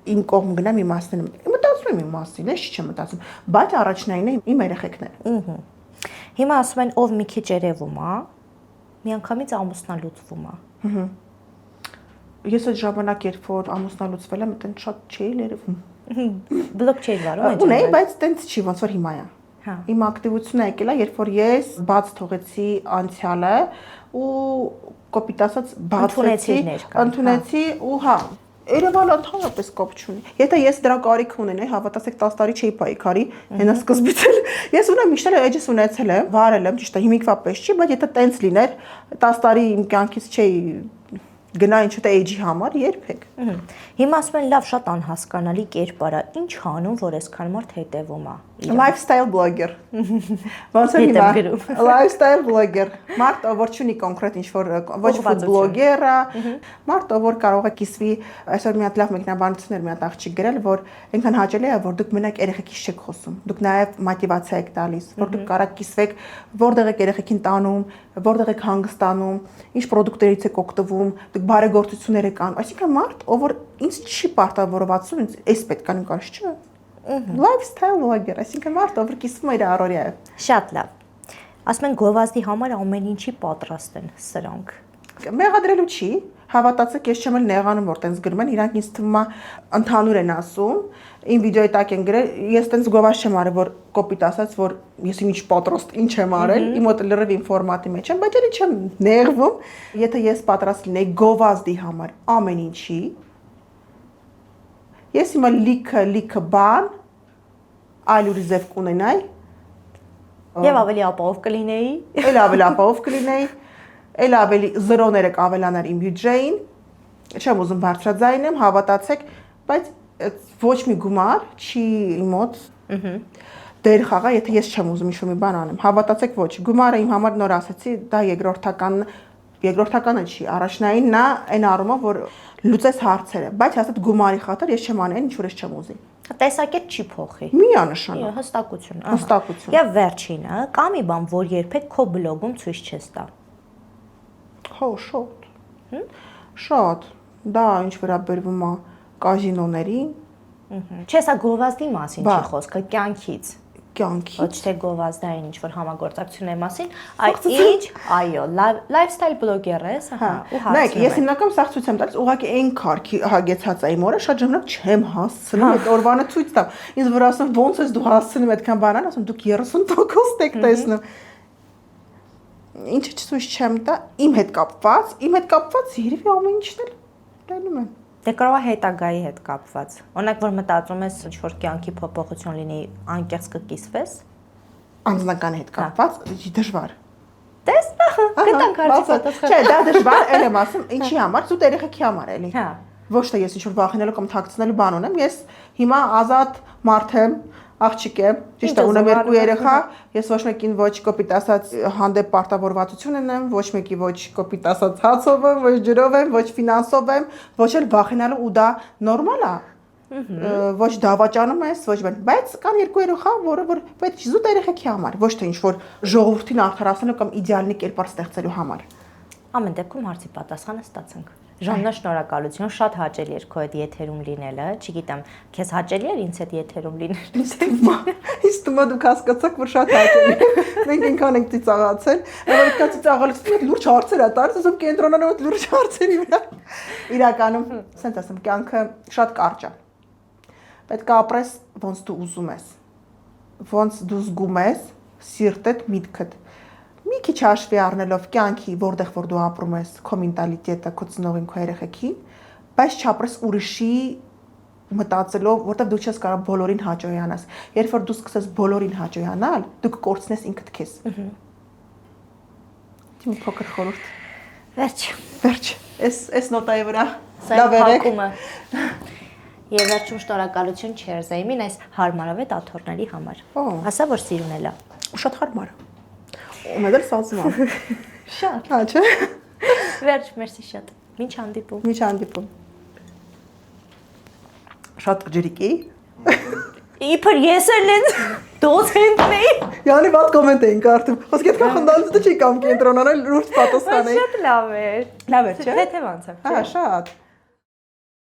A: իմ կողմ գնամ իմացնեմ։ Մտածում եմ իմ մասին, ես չեմ մտածում, բայց առաջնայինը իմ երեխեքն են։
B: Հիմա ասում են ով մի քիչ երևում է, միանգամից ամուսնալուծվում է։
A: Ես այդ ժամանակ երբ որ ամուսնալուծվել եմ, այդտեղ շատ չէի երևում։
B: Բլոկ չէի վարում այդ։
A: Ունեի, բայց տենց չի, ոնց որ հիմա է։ Իմ ակտիվությունը եկել է, երբ որ ես բաց թողեցի անցյալը ու կոպիտ ասած բացեցի, ընդունեցի ու Երևանը ընդհանրապես կապ չունի։ Եթե ես դրա կարիք ունենայի, հավատացեք 10 տարի չէի պայքարի, հենա սկզբից էլ։ Ես ունեմ միշտ էջս ունեցել եմ, վարել եմ, ճիշտ է, հիմիկվա պես չի, բայց եթե տենց լիներ, 10 տարի իմ կյանքից չէի գնա ինչ թե էջի համար երբեք։
B: Հիմա ասում են լավ, շատ անհասկանալի կերպար է, ինչ անում, որ այսքան մարդ հետևում է։
A: Lifestyle blogger։ Ոնց է հիմա։ Lifestyle blogger։ Մարդ, որ չունի կոնկրետ ինչ-որ ոչ food blogger-ը, մարդ, որ կարող է կիսվի, այսօր մի հատ լավ մեկնաբանություններ մի հատ աղջիկ գրել, որ այնքան հաճելի է, որ դուք մենակ երեխեքից չեք խոսում։ Դուք նաև մոտիվացիա եք տալիս, որ դուք կարող կիսվեք, որտեղ եք երեխեքին տանում, որտեղ եք հանգստանում, ինչ պրոդուկտներից եք օգտվում, դուք բարեգործություններ եք անում։ Այսինքն մարդ, ով որ ինձ չի պարտավորվածում, ինձ էս պետք է նկարիչ չէ։ Lifestyle blogger, այսինքն մարդ, ով որ կիսվում է իր առօրյայով։
B: Շատ լավ։ Ասում են գովազդի համար ամեն ինչի պատրաստ են սրանք։
A: Մեղադրելու չի, հավատացեք, ես չեմ էլ նեղանում, որ տենց գրում են, իրանք ինձ թվում է ընդհանուր են ասում, իմ վիդեոյի տակ են գրել, ես տենց գովազդ չեմ արել, որ կոպիտ ասած, որ ես ինչ պատրաստ ինչ եմ արել, իմ մոտ լրիվ ինֆորմատիվ մեջ եմ, բայց էլի չեմ նեղվում, եթե ես պատրաստ լինեի գովազդի համար ամեն ինչի, ես հիմա լիքը բան այլ ուրիշ ձև կունենայի,
B: եւ ավելի ապահով կլինեի,
A: էլ ավելի ապահով կլինեի, էլ ավելի զրոները կավելանար իմ բյուջեին, չեմ ուզում բարձրաձայնեմ, հավատացեք, բայց ոչ մի գումար չի իմ մոտ դեր խաղա, եթե ես չեմ ուզում ինչ-որ մի բան անեմ, հավատացեք ոչ, գումարը իմ համար նոր ասացի, դա երկրորդականը չի, առաջնային նա այն առումով, որ լուծես հարցերը, բայց հաստատ գումարի խաթր ես չեմ անեն, ինչ որ ես չեմ ուզի։
B: Տեսակետ չի փոխի։
A: Միանշանակ։
B: Հստակություն։
A: Հստակություն։
B: Եվ վերջինը, կա մի բան, որ երբեք քո բլոգում ցույց չես տա։
A: Հո, շատ։ Դա ինչ վերաբերվում է կազինոներին։
B: Չէ, սա գովազդի մասին չի խոսքը, կյանքից։
A: Կյանքից։
B: Ոչ թե գովազդային ինչ-որ համագործակցությունների մասին, այլ այո, lifestyle blogger ես, ու հարցնում եմ։
A: Նայեք, ես հիմնական սա ցույց եմ տալիս, ուղղակի այն քարքի հագեցած է իմ օրը, շատ ժամանակ չեմ հասցնում այդ օրվանը ցույց տամ։ Ինձ որ ասում ոնց ես դու հասցնում այդքան բանան, ասում դուք 30% եք տեսնում։ Ինչը ցույց չեմ տա, իմ հետ կապված երևի ամեն ինչն էլ տենում եմ։
B: Դե կարող է հետագայի հետ կապված։ Օրինակ, որ մտածում ես ինչ-որ կյանքի փոփոխություն լինի, անկեղծ կկիսվես։
A: Անձնական հետ կապված դժվար։
B: Տես, գտանք հարցի պատասխան։
A: Չէ, դա դժվար, էլ եմ ասում, ինչի համար, զուտ երեխեքի համար էլի։
B: Հա։
A: Ոչ թե ես ինչ-որ վախենալու կամ թաքցնելու բան ունեմ, ես հիմա ազատ մարդ եմ, աղջիկ եմ, ճիշտ է, ունեմ 2 երեխա, ես ոչ մեկին ոչ կոպիտ ասած հանդեպ պարտավորվածություն ունեմ, ոչ մեկի ոչ կոպիտ ասած հացով եմ, ոչ ջրով եմ, ոչ ֆինանսով եմ, ոչ էլ վախենալու ու դա նորմալ է։ Ոչ դավաճանում ես, ոչ բան, բայց կան 2 երեխա, որը պետք է զուտ երեխեքի համար, ոչ թե ինչ-որ ժողովրդին արդարացնելու կամ իդեալնի կերպար ստեղծելու համար։
B: Ամեն դեպքում հարցի պատասխանը ստացանք։ Ժաննա, շնորհակալություն, շատ հաճելի էր քո հետ եթերում լինելը, չգիտեմ, քեզ հաճելի էր ինձ հետ եթերում լինել։
A: Ինձ թվում է դուք հասկացաք, որ շատ հաճելի է։ Մենք ինքան ենք ծիծաղացել, aber կա ծիծաղալիքից լուրջ հարցեր է տալիս, ասում կենտրոնանում այդ լուրջ հարցերի վրա։ Իրականում, ասենք ասեմ, կյանքը շատ կարճ է։ Պետք է ապրես ոնց դու ուզում ես։ Ոնց դու զգում ես, սիրտդ, միտքդ։ Մի քիչ հաշվի առնելով կյանքի, որտեղ որ դու ապրում ես, քո մենտալիտետը, քո ծնողին, քո երեխեքին, բայց չապրես ուրիշի մտածելով, որտեղ դու չես կարող բոլորին հաճոյանաս։ Երբ որ դու սկսես բոլորին հաճոյանալ, դու կկորցնես ինքդ քեզ։ Իմ փոքր խորհուրդ։ Վերջ։ Էս նոտայի վրա։
B: Լավ եղեք։ Եվ վերջում շնորհակալություն Չերզեյմին այս հարմարավետ աթոռների համար։ Ասա, որ սիրուն էլա։
A: Շատ հարմար է։ Ումեդել սազում եմ։
B: Շատ։
A: Հա, չէ։
B: Վերջ, մերսի շատ։ Մինչ հանդիպում։
A: Մինչ հանդիպում։ Շատ ջրիկի։
B: Իբր ես էլ են դոցենտն էի։
A: Յանի վատ կոմենտ էին կարդում։ Ոսկե այդքան խնդալից դու չի կամ կենտրոնանալ լուրջ պատասխանել։
B: Շատ լավ է։
A: Լավ է, չէ՞։
B: Թեթև անցավ։
A: Հա, շատ։